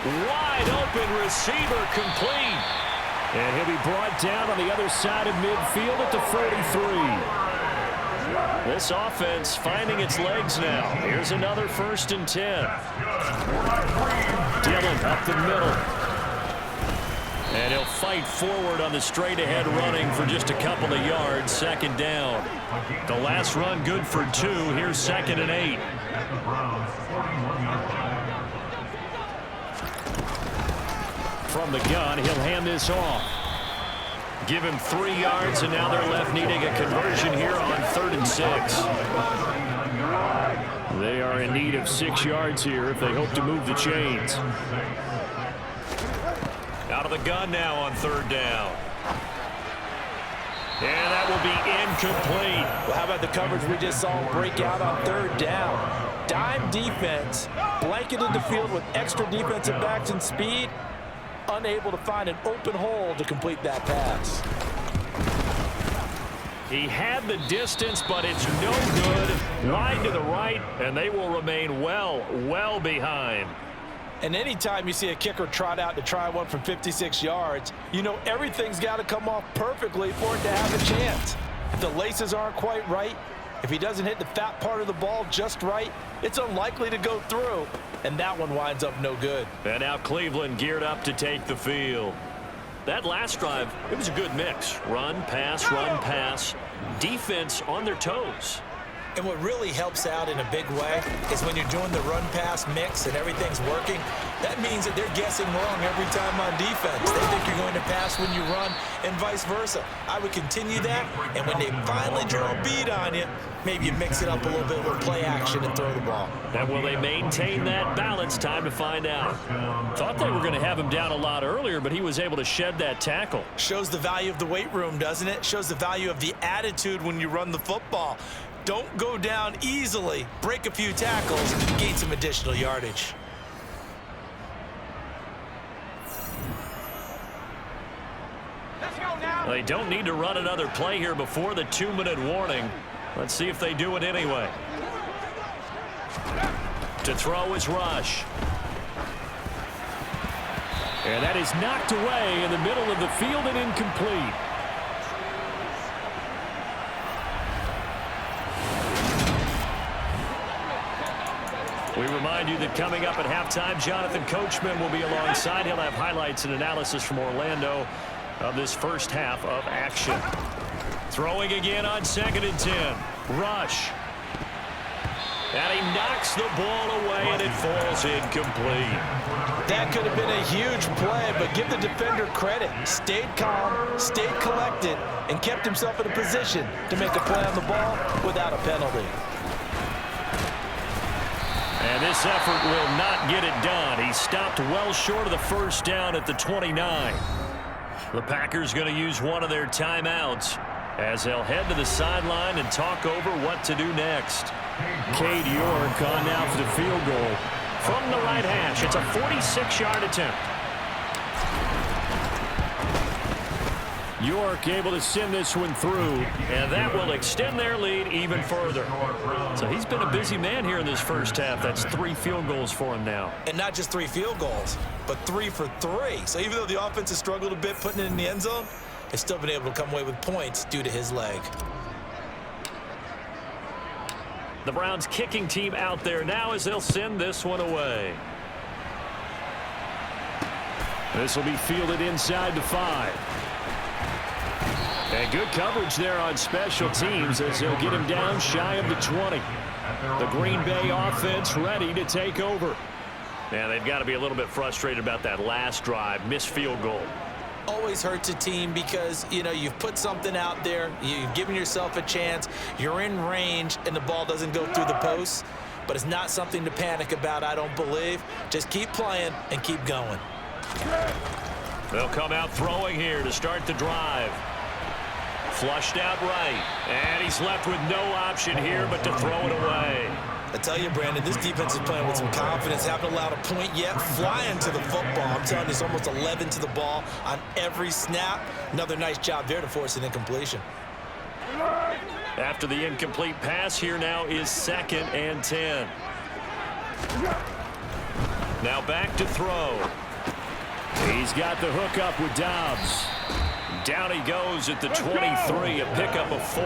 [SPEAKER 2] Wide open receiver complete.
[SPEAKER 4] And he'll be brought down on the other side of midfield at the 43.
[SPEAKER 2] This offense finding its legs now. Here's another 1st and 10.
[SPEAKER 4] Dillon up the middle.
[SPEAKER 2] And he'll fight forward on the straight-ahead running for just a couple of yards. 2nd down. The last run good for 2. Here's 2nd and 8.
[SPEAKER 4] From the gun, he'll hand this off.
[SPEAKER 2] Give him 3 yards, and now they're left needing a conversion here on 3rd and 6.
[SPEAKER 4] They are in need of 6 yards here if they hope to move the chains.
[SPEAKER 2] Out of the gun now on 3rd down. And that will be incomplete.
[SPEAKER 1] Well, how about the coverage we just saw break out on 3rd down? Dime defense, blanketed the field with extra defensive backs and speed, unable to find an open hole to complete that pass.
[SPEAKER 2] He had the distance, but it's no good. Wide to the right, and they will remain well behind.
[SPEAKER 1] And anytime you see a kicker trot out to try one from 56 yards, you know everything's got to come off perfectly for it to have a chance. If the laces aren't quite right, if he doesn't hit the fat part of the ball just right, it's unlikely to go through, and that one winds up no good.
[SPEAKER 2] And now Cleveland geared up to take the field. That last drive, it was a good mix. Run, pass, defense on their toes.
[SPEAKER 1] And what really helps out in a big way is when you're doing the run-pass mix and everything's working, that means that they're guessing wrong every time on defense. They think you're going to pass when you run and vice versa. I would continue that, and when they finally draw a bead on you, maybe you mix it up a little bit with play action and throw the ball.
[SPEAKER 2] And will they maintain that balance? Time to find out. Thought they were going to have him down a lot earlier, but he was able to shed that tackle.
[SPEAKER 1] Shows the value of the weight room, doesn't it? Shows the value of the attitude when you run the football. Don't go down easily. Break a few tackles, gain some additional yardage.
[SPEAKER 2] They don't need to run another play here before the 2-minute warning. Let's see if they do it anyway. To throw is Rush.
[SPEAKER 4] And that is knocked away in the middle of the field and incomplete. We remind you that coming up at halftime, Jonathan Coachman will be alongside. He'll have highlights and analysis from Orlando of this first half of action. Throwing again on 2nd and 10. Rush. And he knocks the ball away, and it falls incomplete.
[SPEAKER 1] That could have been a huge play, but give the defender credit. Stayed calm, stayed collected, and kept himself in a position to make a play on the ball without a penalty.
[SPEAKER 2] And this effort will not get it done. He stopped well short of the first down at the 29. The Packers going to use one of their timeouts as they'll head to the sideline and talk over what to do next.
[SPEAKER 4] Cade York on now for the field goal.
[SPEAKER 2] From the right hash, it's a 46-yard attempt.
[SPEAKER 4] York able to send this one through.
[SPEAKER 2] And that will extend their lead even further. So he's been a busy man here in this first half. That's 3 field goals for him now.
[SPEAKER 1] And not just 3 field goals, but 3 for 3. So even though the offense has struggled a bit putting it in the end zone, they've still been able to come away with points due to his leg.
[SPEAKER 2] The Browns kicking team out there now as they'll send this one away.
[SPEAKER 4] This will be fielded inside the 5. And good coverage there on special teams as they'll get him down shy of the 20. The Green Bay offense ready to take over.
[SPEAKER 2] Yeah, they've got to be a little bit frustrated about that last drive, missed field goal.
[SPEAKER 1] Always hurts a team because, you know, you've put something out there, you've given yourself a chance, you're in range, and the ball doesn't go through the posts. But it's not something to panic about, I don't believe. Just keep playing and keep going.
[SPEAKER 2] They'll come out throwing here to start the drive. Flushed out right, and he's left with no option here but to throw it away.
[SPEAKER 1] I tell you, Brandon, this defense is playing with some confidence. Haven't allowed a point yet. Flying to the football. I'm telling you, it's almost 11 to the ball on every snap. Another nice job there to force an incompletion.
[SPEAKER 2] After the incomplete pass, here now is 2nd and 10. Now back to throw.
[SPEAKER 4] He's got the hook up with Dobbs.
[SPEAKER 2] Down he goes at the 23, a pickup of 4.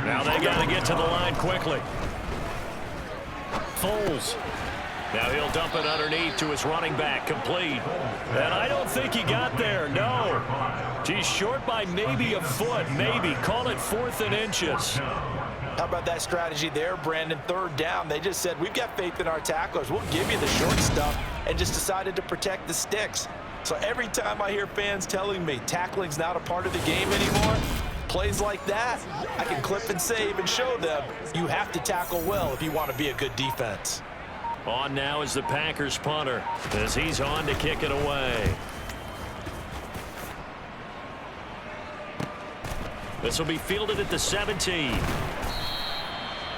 [SPEAKER 2] Now they got to get to the line quickly.
[SPEAKER 4] Foles.
[SPEAKER 2] Now he'll dump it underneath to his running back, complete. And I don't think he got there, no. He's short by maybe a foot, maybe. Call it 4th and inches.
[SPEAKER 1] How about that strategy there, Brandon? 3rd down. They just said, we've got faith in our tacklers. We'll give you the short stuff, and just decided to protect the sticks. So every time I hear fans telling me tackling's not a part of the game anymore, plays like that, I can clip and save and show them you have to tackle well if you want to be a good defense.
[SPEAKER 2] On now is the Packers punter as he's on to kick it away. This will be fielded at the 17.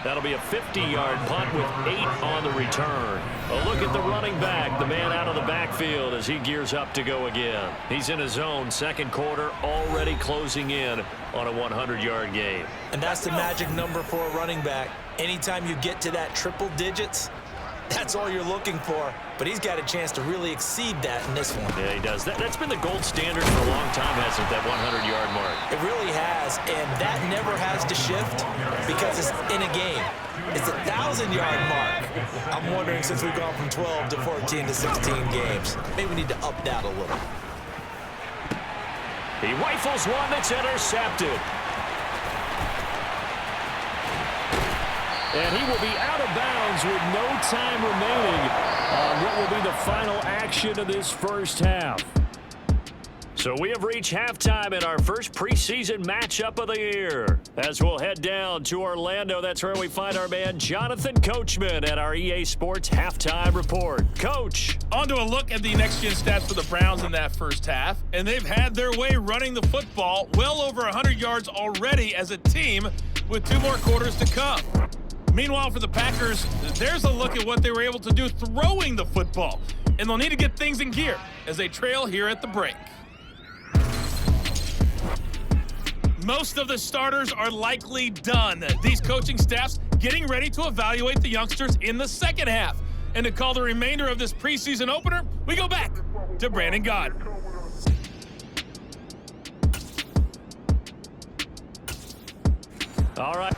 [SPEAKER 2] That'll be a 50-yard punt with 8 on the return. A look at the running back, the man out of the backfield as he gears up to go again. He's in his zone, 2nd quarter, already closing in on a 100-yard game.
[SPEAKER 1] And that's the magic number for a running back. Anytime you get to that triple digits, that's all you're looking for. But he's got a chance to really exceed that in this one.
[SPEAKER 2] Yeah, he does. That's been the gold standard for a long time, hasn't it, that 100-yard mark?
[SPEAKER 1] It really has, and that never has to shift because it's in a game. It's a 1,000-yard mark. I'm wondering, since we've gone from 12 to 14 to 16 games, maybe we need to up that a little.
[SPEAKER 2] He rifles one that's intercepted.
[SPEAKER 4] And he will be out of bounds with no time remaining on what will be the final action of this first half.
[SPEAKER 2] So we have reached halftime in our first preseason matchup of the year. As we'll head down to Orlando, that's where we find our man Jonathan Coachman at our EA Sports Halftime Report. Coach.
[SPEAKER 7] On to a look at the next-gen stats for the Browns in that first half, and they've had their way running the football well over 100 yards already as a team with 2 more quarters to come. Meanwhile, for the Packers, there's a look at what they were able to do throwing the football, and they'll need to get things in gear as they trail here at the break. Most of the starters are likely done. These coaching staffs getting ready to evaluate the youngsters in the second half. And to call the remainder of this preseason opener, we go back to Brandon Gott.
[SPEAKER 2] All right.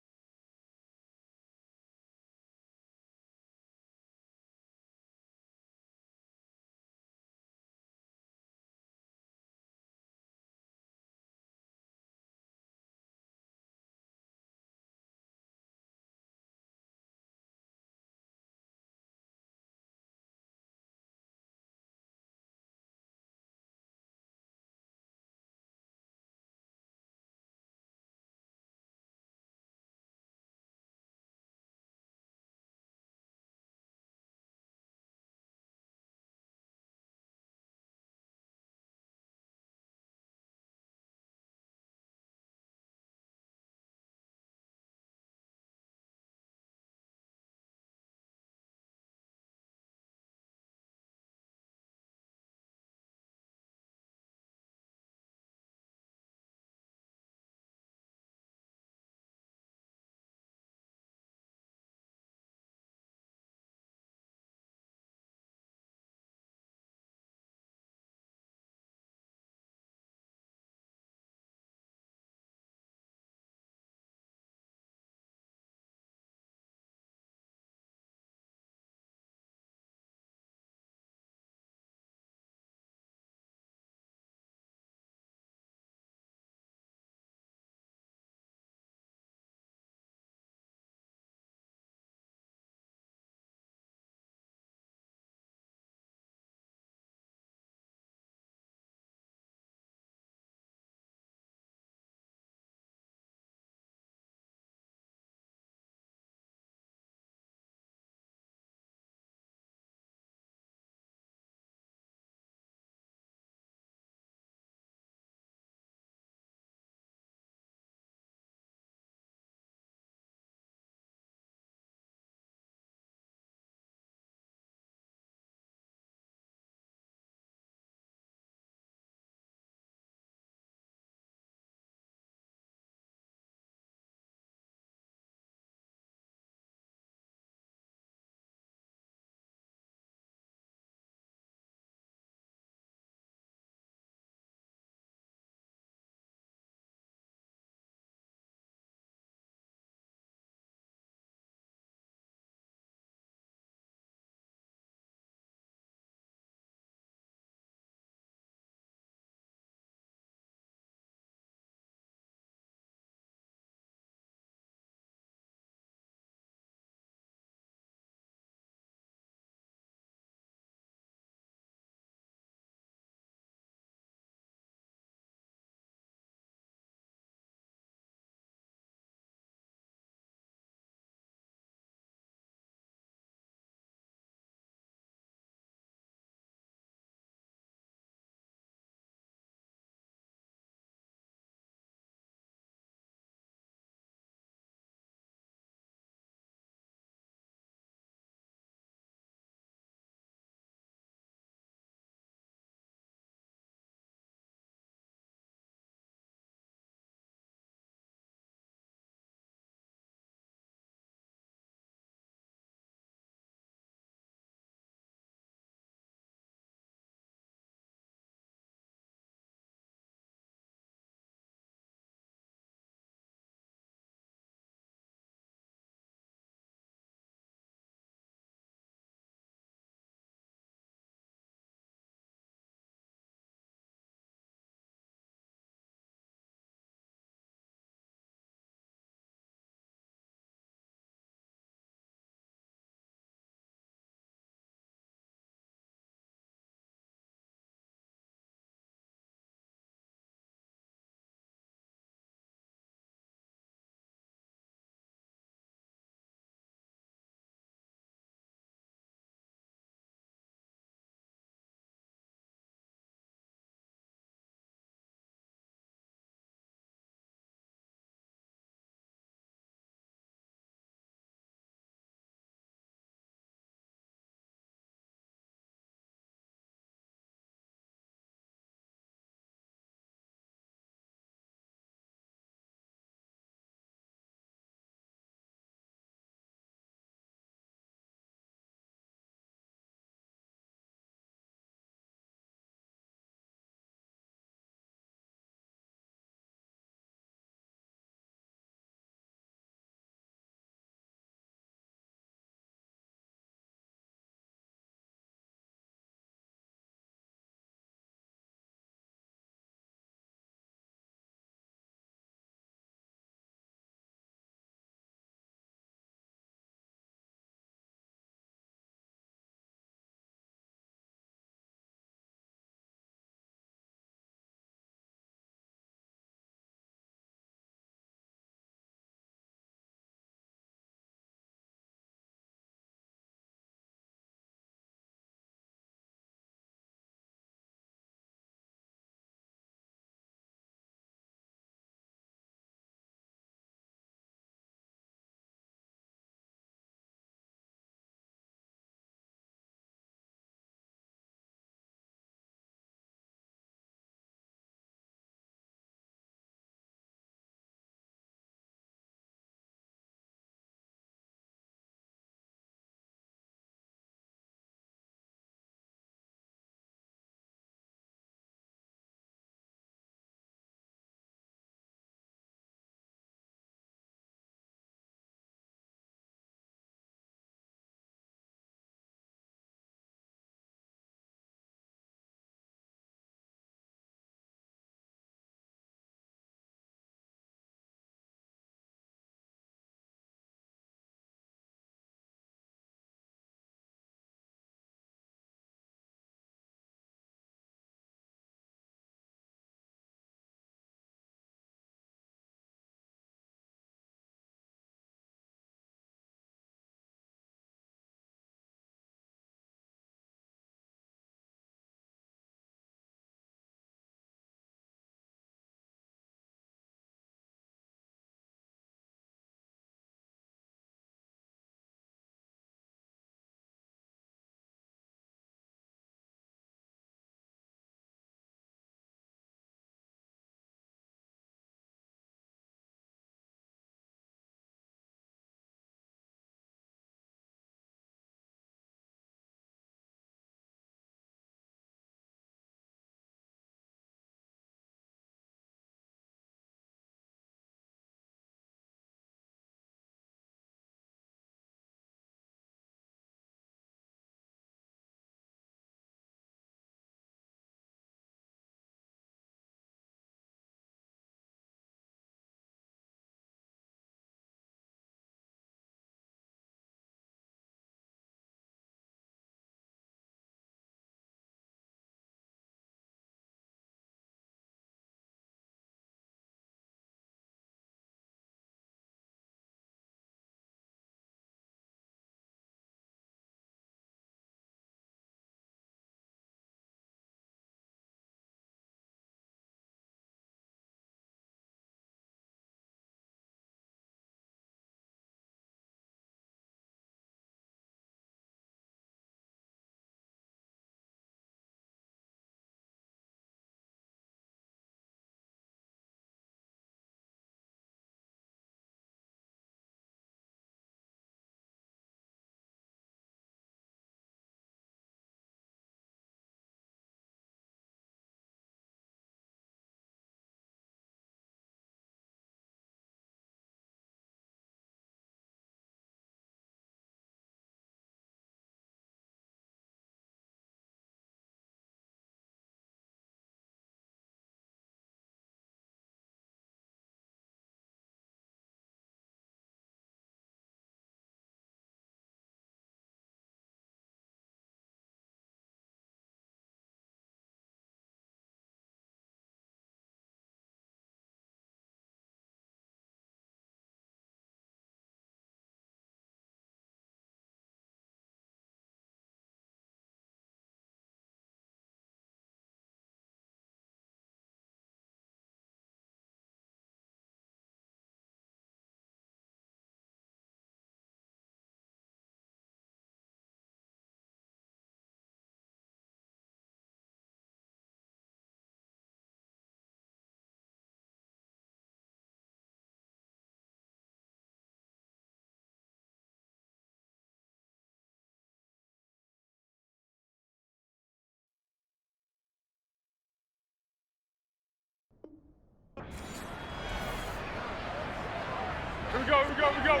[SPEAKER 3] Here we go, here we go, here we go.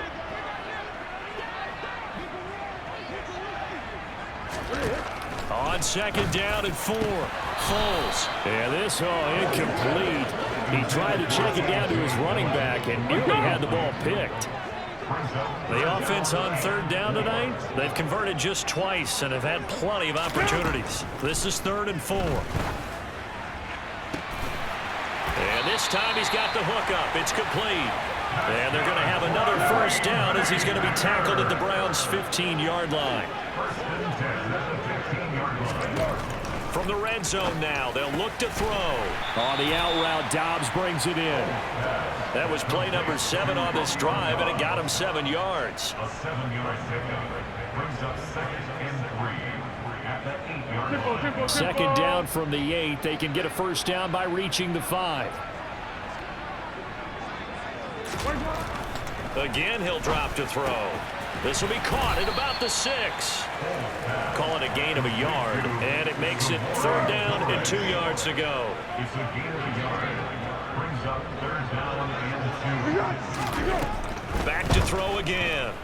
[SPEAKER 4] On second down and 4. Foles. Yeah, this incomplete. He tried to check it down to his running back and nearly had the ball picked. The offense on third down tonight, they've converted just twice and have had plenty of opportunities. This is 3rd and 4. And this time he's got the hook up. It's complete. And they're going to have another first down as he's going to be tackled at the Browns' 15-yard line. From the red zone now, they'll look to throw. On the out route, Dobbs brings it in. That was play number 7 on this drive, and it got him 7 yards.
[SPEAKER 6] A 7-yard pickup brings up 2nd and 3 at the 8-yard line.
[SPEAKER 4] Second down from the 8. They can get a first down by reaching the 5. Again, he'll drop to throw. This will be caught at about the 6. Call it a gain of a yard, and it makes it 3rd down and 2 yards to go.
[SPEAKER 6] It's a gain of a yard. Brings up 3rd down and 2.
[SPEAKER 4] Back to throw again.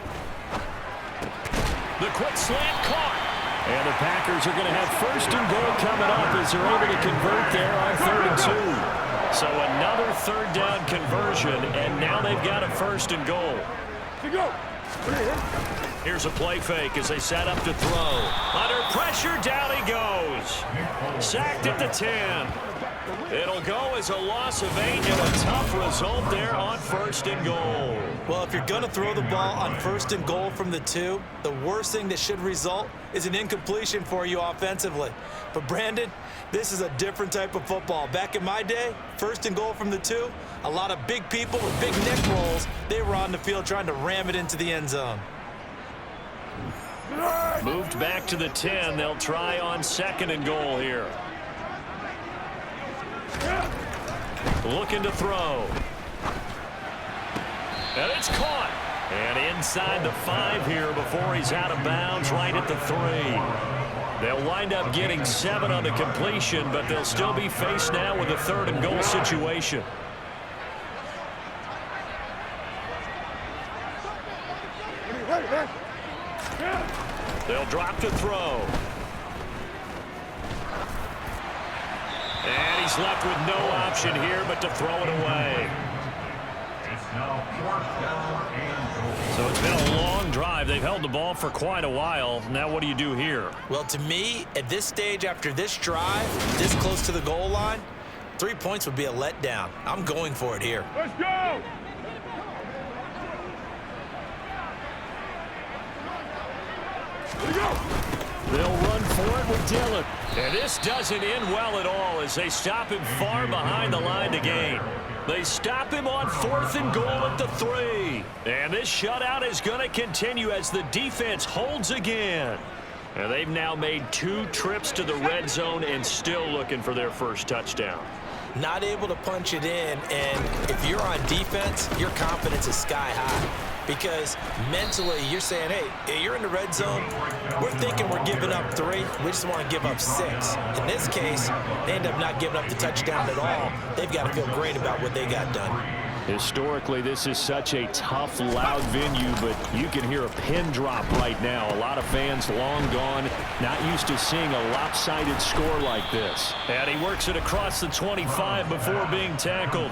[SPEAKER 4] The quick slant caught. And the Packers are going to have 1st and goal coming up as they're able to convert there on 3rd and 2. So another 3rd down conversion, and now they've got a 1st and goal. Here's a play fake as they set up to throw. Under pressure, down he goes. Sacked at the 10. It'll go as a loss of 8 and a tough result there on 1st and goal.
[SPEAKER 1] Well, if you're going to throw the ball on 1st and goal from the 2, the worst thing that should result is an incompletion for you offensively. But, Brandon, this is a different type of football. Back in my day, 1st and goal from the 2, a lot of big people with big neck rolls, they were on the field trying to ram it into the end zone.
[SPEAKER 4] Moved back to the 10. They'll try on 2nd and goal here. Looking to throw. And it's caught. And inside the 5 here before he's out of bounds right at the 3. They'll wind up getting 7 on the completion, but they'll still be faced now with a 3rd and goal situation. They'll drop to throw. And he's left with no option here but to throw it away.
[SPEAKER 6] It's now 4th down and goal.
[SPEAKER 4] So it's been a long drive. They've held the ball for quite a while. Now what do you do here?
[SPEAKER 1] Well, to me, at this stage after this drive, this close to the goal line, 3 points would be a letdown. I'm going for it here.
[SPEAKER 3] Let's go!
[SPEAKER 4] They'll run for it with Dillon. And this doesn't end well at all as they stop him far behind the line to gain. They stop him on 4th and goal at the 3. And this shutout is going to continue as the defense holds again. And they've now made 2 trips to the red zone and still looking for their first touchdown.
[SPEAKER 1] Not able to punch it in, and if you're on defense, your confidence is sky high. Because mentally, you're saying, hey, you're in the red zone. We're thinking we're giving up 3. We just want to give up 6. In this case, they end up not giving up the touchdown at all. They've got to feel great about what they got done.
[SPEAKER 4] Historically, this is such a tough, loud venue, but you can hear a pin drop right now. A lot of fans long gone, not used to seeing a lopsided score like this. And he works it across the 25 before being tackled.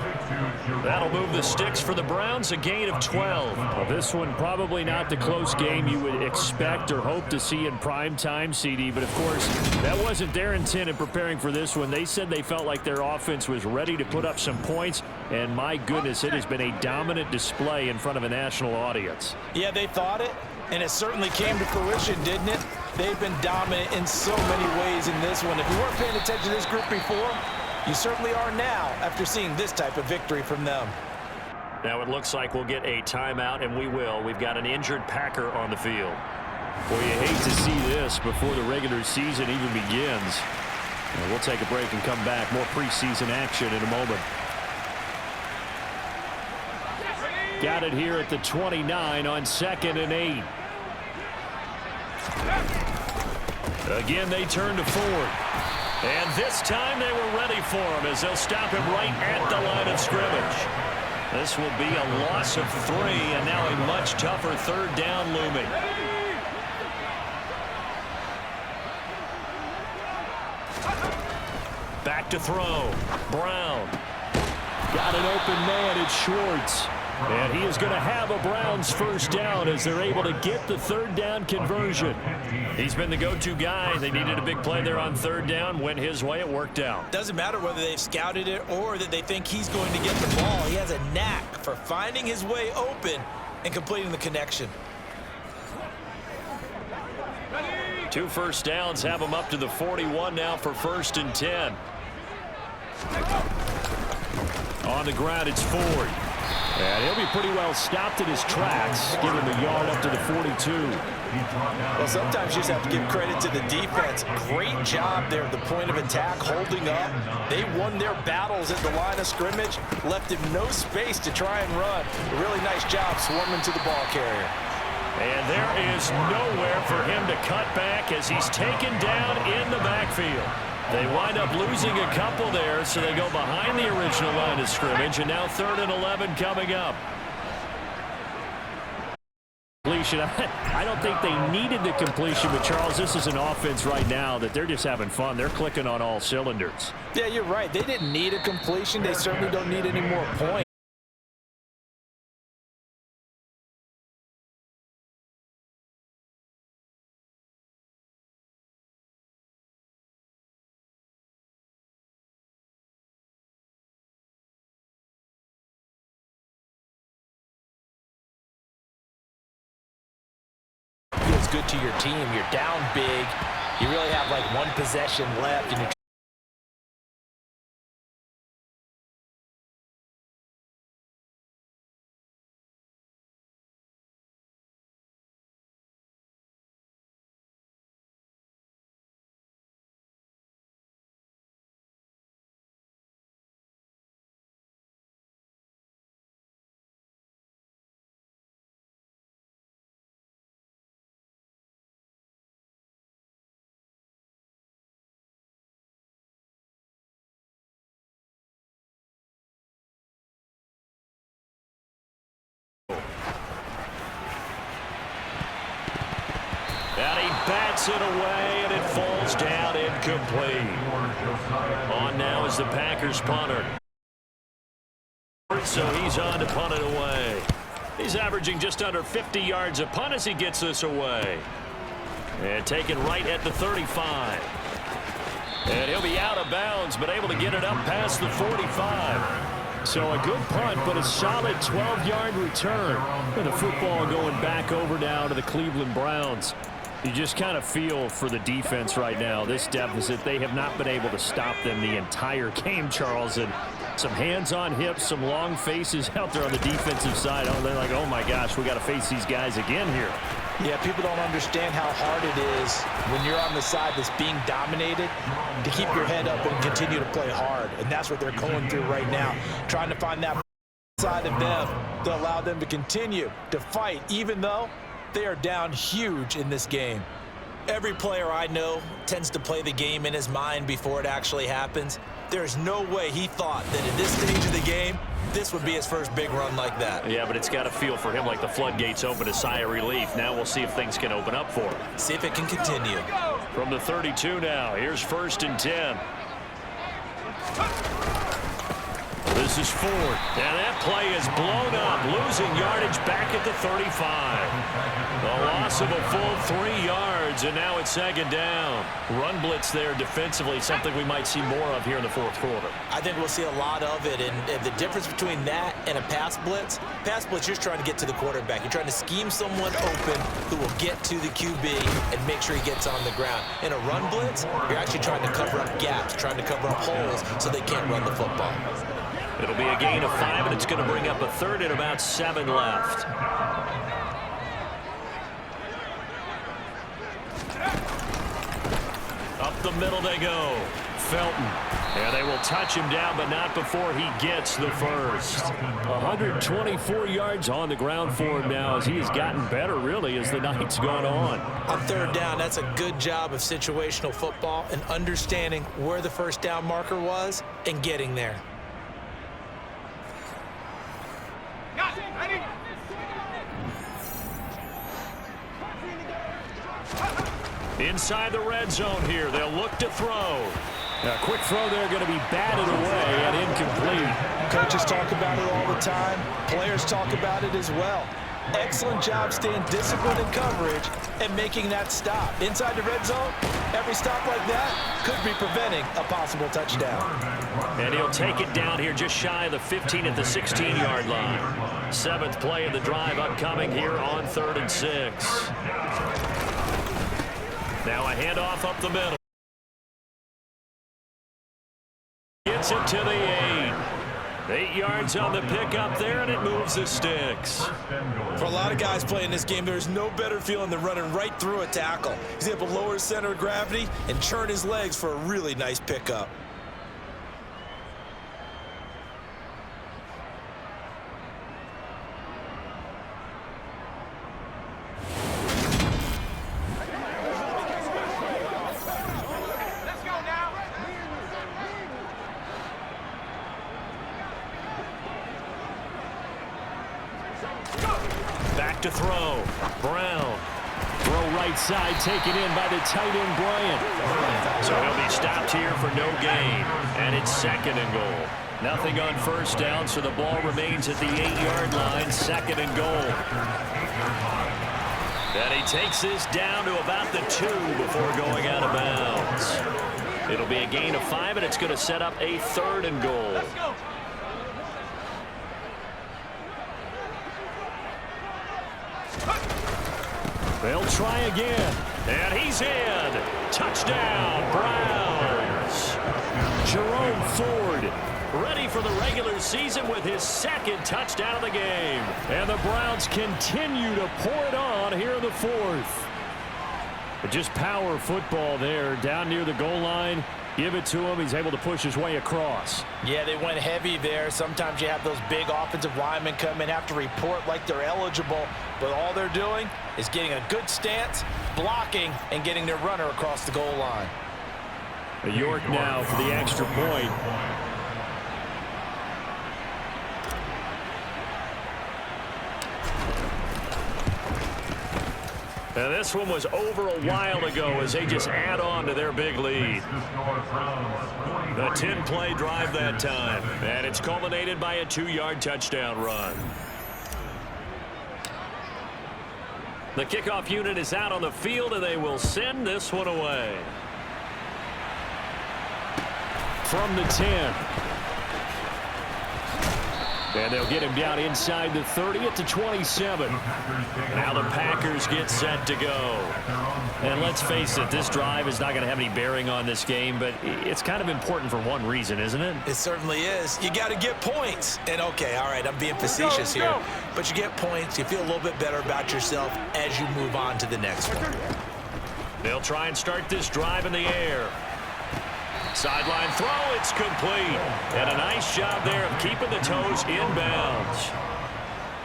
[SPEAKER 4] That'll move the sticks for the Browns, a gain of 12. Well, this one probably not the close game you would expect or hope to see in prime time, CD, but of course, that wasn't their intent in preparing for this one. They said they felt like their offense was ready to put up some points, and my goodness, it has been a dominant display in front of a national audience.
[SPEAKER 1] Yeah, they thought it, and it certainly came to fruition, didn't it? They've been dominant in so many ways in this one. If you weren't paying attention to this group before, you certainly are now after seeing this type of victory from them.
[SPEAKER 4] Now it looks like we'll get a timeout, and we will. We've got an injured Packer on the field. Boy, you hate to see this before the regular season even begins. We'll take a break and come back. More preseason action in a moment. Got it here at the 29 on 2nd and 8. Again, they turn to Ford. And this time they were ready for him as they'll stop him right at the line of scrimmage.
[SPEAKER 2] This will be a loss of 3, and now a much tougher third down looming. Back to throw. Brown.
[SPEAKER 4] Got an open man. It's Schwartz. And he is going to have a Browns first down as they're able to get the third down conversion.
[SPEAKER 2] He's been the go-to guy. They needed a big play there on third down. Went his way. It worked out.
[SPEAKER 1] Doesn't matter whether they've scouted it or that they think he's going to get the ball. He has a knack for finding his way open and completing the connection.
[SPEAKER 2] 2 first downs have him up to the 41 now for 1st and 10.
[SPEAKER 4] On the ground, it's Ford. And he'll be pretty well stopped in his tracks. Give him a yard up to the 42.
[SPEAKER 1] Well, sometimes you just have to give credit to the defense. Great job there at the point of attack, holding up. They won their battles at the line of scrimmage, left him no space to try and run. A really nice job swarming to the ball carrier.
[SPEAKER 2] And there is nowhere for him to cut back as he's taken down in the backfield. They wind up losing a couple there, so they go behind the original line of scrimmage, and now 3rd and 11 coming up.
[SPEAKER 4] Completion. I don't think they needed the completion, but Charles, this is an offense right now that they're just having fun. They're clicking on all cylinders.
[SPEAKER 1] Yeah, you're right. They didn't need a completion. They certainly don't need any more points. Feels good to your team. You're down big. You really have like one possession left, and you're
[SPEAKER 2] And he bats it away, and it falls down incomplete. On now is the Packers punter. So he's on to punt it away. He's averaging just under 50 yards a punt as he gets this away. And taken right at the 35. And he'll be out of bounds, but able to get it up past the 45.
[SPEAKER 4] So a good punt, but a solid 12-yard return. And the football going back over now to the Cleveland Browns. You just kind of feel for the defense right now. This deficit, they have not been able to stop them the entire game, Charles. And some hands on hips, some long faces out there on the defensive side. Oh, they're like, oh my gosh, we got to face these guys again here.
[SPEAKER 1] Yeah, people don't understand how hard it is when you're on the side that's being dominated to keep your head up and continue to play hard. And that's what they're going through right now, trying to find that side of them to allow them to continue to fight, even though they are down huge in this game. Every player I know tends to play the game in his mind before it actually happens. There's no way he thought that at this stage of the game, this would be his first big run like that.
[SPEAKER 2] Yeah, but it's got to feel for him like the floodgates open, a sigh of relief. Now we'll see if things can open up for him.
[SPEAKER 1] See if it can continue.
[SPEAKER 2] From the 32 now, here's 1st and 10. This is Ford. And that play is blown up, losing yardage back at the 35. The loss of a full 3 yards, and now it's 2nd down. Run blitz there defensively, something we might see more of here in the 4th quarter.
[SPEAKER 1] I think we'll see a lot of it, and the difference between that and a pass blitz, you're trying to get to the quarterback. You're trying to scheme someone open who will get to the QB and make sure he gets on the ground. In a run blitz, you're actually trying to cover up gaps, trying to cover up holes so they can't run the football.
[SPEAKER 2] It'll be a gain of 5, and it's going to bring up a 3rd and about 7 left. Up the middle they go. Felton. And they will touch him down, but not before he gets the first.
[SPEAKER 4] 124 yards on the ground for him now as he has gotten better, really, as the night's gone on.
[SPEAKER 1] On 3rd down, that's a good job of situational football and understanding where the first down marker was and getting there.
[SPEAKER 2] Inside the red zone here. They'll look to throw.
[SPEAKER 4] A quick throw there going to be batted away and incomplete.
[SPEAKER 1] Coaches talk about it all the time. Players talk about it as well. Excellent job staying disciplined in coverage and making that stop. Inside the red zone, every stop like that could be preventing a possible touchdown.
[SPEAKER 2] And he'll take it down here just shy of the 15 at the 16-yard line. Seventh play of the drive upcoming here on 3rd and 6. Now a handoff up the middle. Gets it to the 8. 8 yards on the pickup there, and it moves the sticks.
[SPEAKER 1] For a lot of guys playing this game, there's no better feeling than running right through a tackle. He's able to lower his center of gravity and churn his legs for a really nice pickup.
[SPEAKER 2] Back to throw. Brown.
[SPEAKER 4] Throw right side, taken in by the tight end, Bryant.
[SPEAKER 2] So he'll be stopped here for no gain. And it's 2nd and goal. Nothing on first down, so the ball remains at the 8-yard line. 2nd and goal. And he takes this down to about the 2 before going out of bounds. It'll be a gain of 5, and it's going to set up a 3rd and goal.
[SPEAKER 4] They'll try again.
[SPEAKER 2] And he's in. Touchdown, Browns.
[SPEAKER 4] Jerome Ford
[SPEAKER 2] ready for the regular season with his 2nd touchdown of the game.
[SPEAKER 4] And the Browns continue to pour it on here in the 4th. But just power football there down near the goal line. Give it to him. He's able to push his way across.
[SPEAKER 1] Yeah, they went heavy there. Sometimes you have those big offensive linemen come in, have to report like they're eligible, but all they're doing is getting a good stance, blocking, and getting their runner across the goal line.
[SPEAKER 4] York now for the extra point.
[SPEAKER 2] And this one was over a while ago as they just add on to their big lead. A 10-play drive that time. And it's culminated by a 2-yard touchdown run. The kickoff unit is out on the field, and they will send this one away.
[SPEAKER 4] From the 10. And they'll get him down inside the 30 at the 27.
[SPEAKER 2] Now the Packers get set to go.
[SPEAKER 4] And let's face it, this drive is not going to have any bearing on this game, but it's kind of important for one reason, isn't it?
[SPEAKER 1] It certainly is. You got to get points. And, okay, all right, I'm being facetious here. But you get points. You feel a little bit better about yourself as you move on to the next one.
[SPEAKER 2] They'll try and start this drive in the air. Sideline throw, it's complete. And a nice job there of keeping the toes inbounds.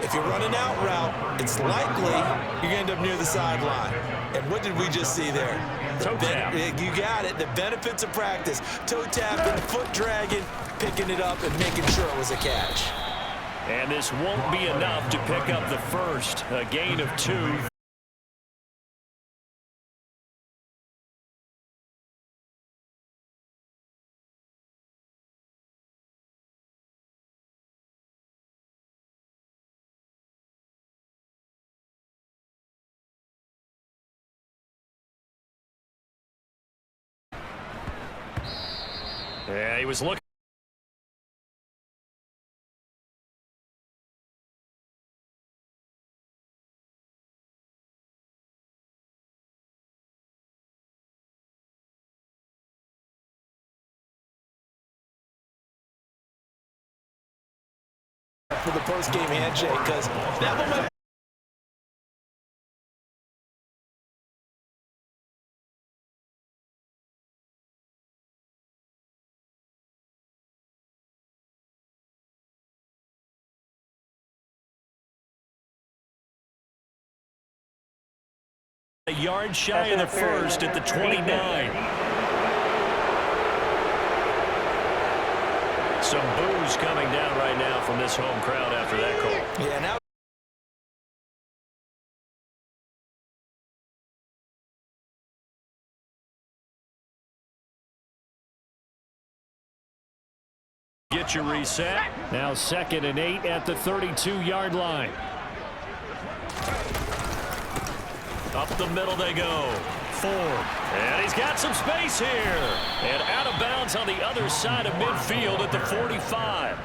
[SPEAKER 1] If you run an out route, it's likely you're going to end up near the sideline. And what did we just see there?
[SPEAKER 2] Toe tap.
[SPEAKER 1] You got it. The benefits of practice. Toe tapping, foot dragging, picking it up, and making sure it was a catch.
[SPEAKER 2] And this won't be enough to pick up the first. A gain of 2. Yeah, he was looking.
[SPEAKER 1] For the post-game handshake, because that one might
[SPEAKER 2] a yard shy of the first at the 29. Some boos coming down right now from this home crowd after that call.
[SPEAKER 1] Yeah, now
[SPEAKER 2] get you reset.
[SPEAKER 4] Now 2nd and 8 at the 32-yard line.
[SPEAKER 2] Up the middle they go. Ford. And he's got some space here. And out of bounds on the other side of midfield at the 45.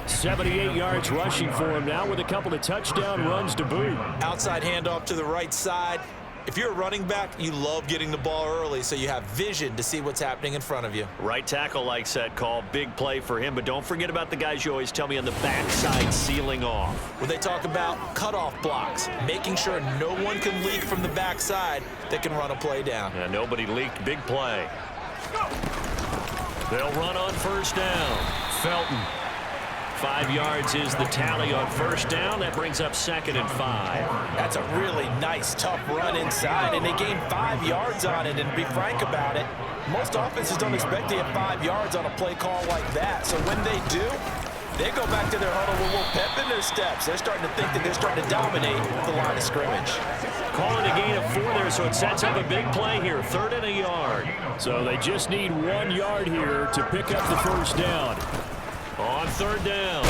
[SPEAKER 4] 78 yards rushing for him now with a couple of touchdown runs to boot.
[SPEAKER 1] Outside handoff to the right side. If you're a running back, you love getting the ball early so you have vision to see what's happening in front of you.
[SPEAKER 2] Right tackle likes that call. Big play for him. But don't forget about the guys you always tell me on the backside sealing off.
[SPEAKER 1] When they talk about cutoff blocks, making sure no one can leak from the backside that can run a play down.
[SPEAKER 2] Yeah, nobody leaked. Big play. They'll run on first down. Felton. 5 yards is the tally on first down. That brings up 2nd and 5.
[SPEAKER 1] That's a really nice, tough run inside, and they gained 5 yards on it. And to be frank about it, most offenses don't expect to get 5 yards on a play call like that. So when they do, they go back to their huddle with a little pep in their steps. They're starting to think that they're starting to dominate the line of scrimmage.
[SPEAKER 2] Calling a gain of 4 there, so it sets up a big play here. 3rd and a yard.
[SPEAKER 4] So they just need 1 yard here to pick up the first down.
[SPEAKER 2] On 3rd down,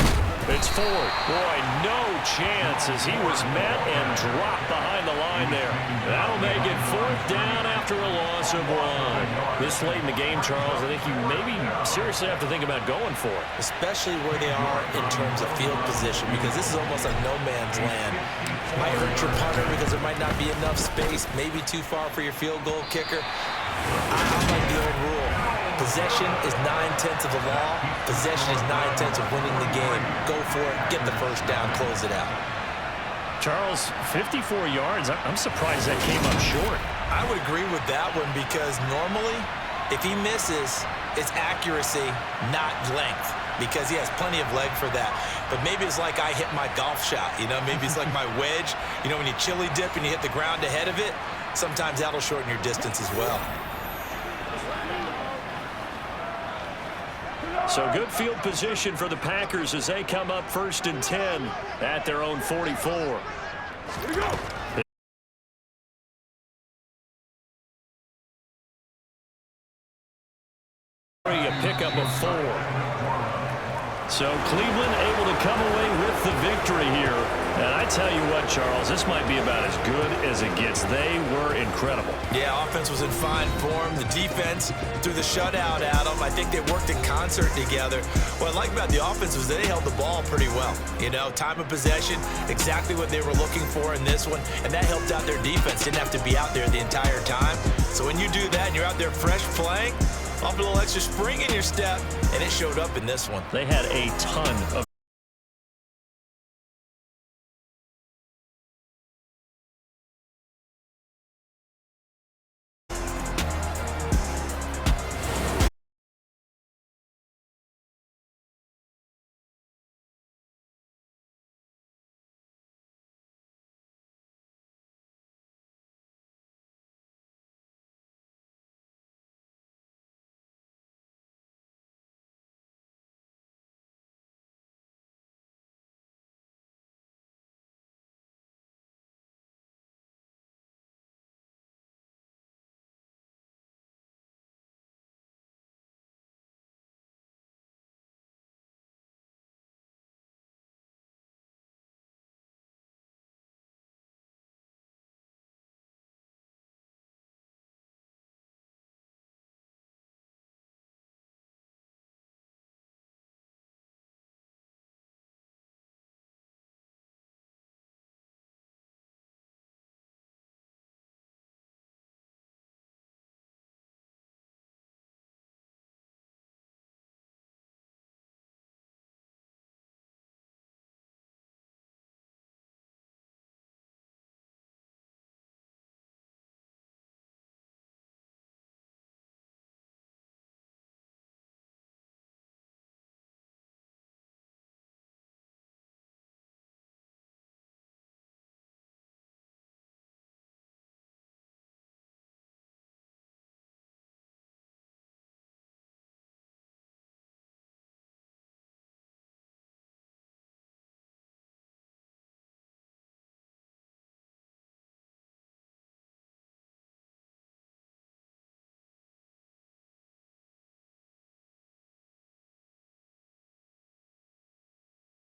[SPEAKER 2] it's Ford. Boy, no chance as he was met and dropped behind the line there. That'll make it 4th down after a loss of 1. This late in the game, Charles, I think you maybe seriously have to think about going for it.
[SPEAKER 1] Especially where they are in terms of field position, because this is almost like no man's land. Might hurt your punter because there might not be enough space, maybe too far for your field goal kicker. I like the old rule. Possession is 9/10 of the law. Possession is 9/10 of winning the game. Go for it. Get the first down. Close it out.
[SPEAKER 4] Charles, 54 yards. I'm surprised that came up short.
[SPEAKER 1] I would agree with that one because normally, if he misses, it's accuracy, not length, because he has plenty of leg for that. But maybe it's like I hit my golf shot. You know, maybe it's like my wedge. You know, when you chili dip and you hit the ground ahead of it, sometimes that'll shorten your distance as well.
[SPEAKER 2] So good field position for the Packers as they come up 1st and 10 at their own 44.
[SPEAKER 3] Here we go.
[SPEAKER 2] A pickup of 4.
[SPEAKER 4] So Cleveland able to come away with the victory here. And I tell you what, Charles, this might be about as good as it gets. They were incredible.
[SPEAKER 1] Yeah, offense was in fine form. The defense threw the shutout at them. I think they worked in concert together. What I like about the offense was they held the ball pretty well. You know, time of possession, exactly what they were looking for in this one, and that helped out their defense. Didn't have to be out there the entire time. So when you do that and you're out there fresh playing, off a little extra spring in your step, and it showed up in this one.
[SPEAKER 4] They had a ton of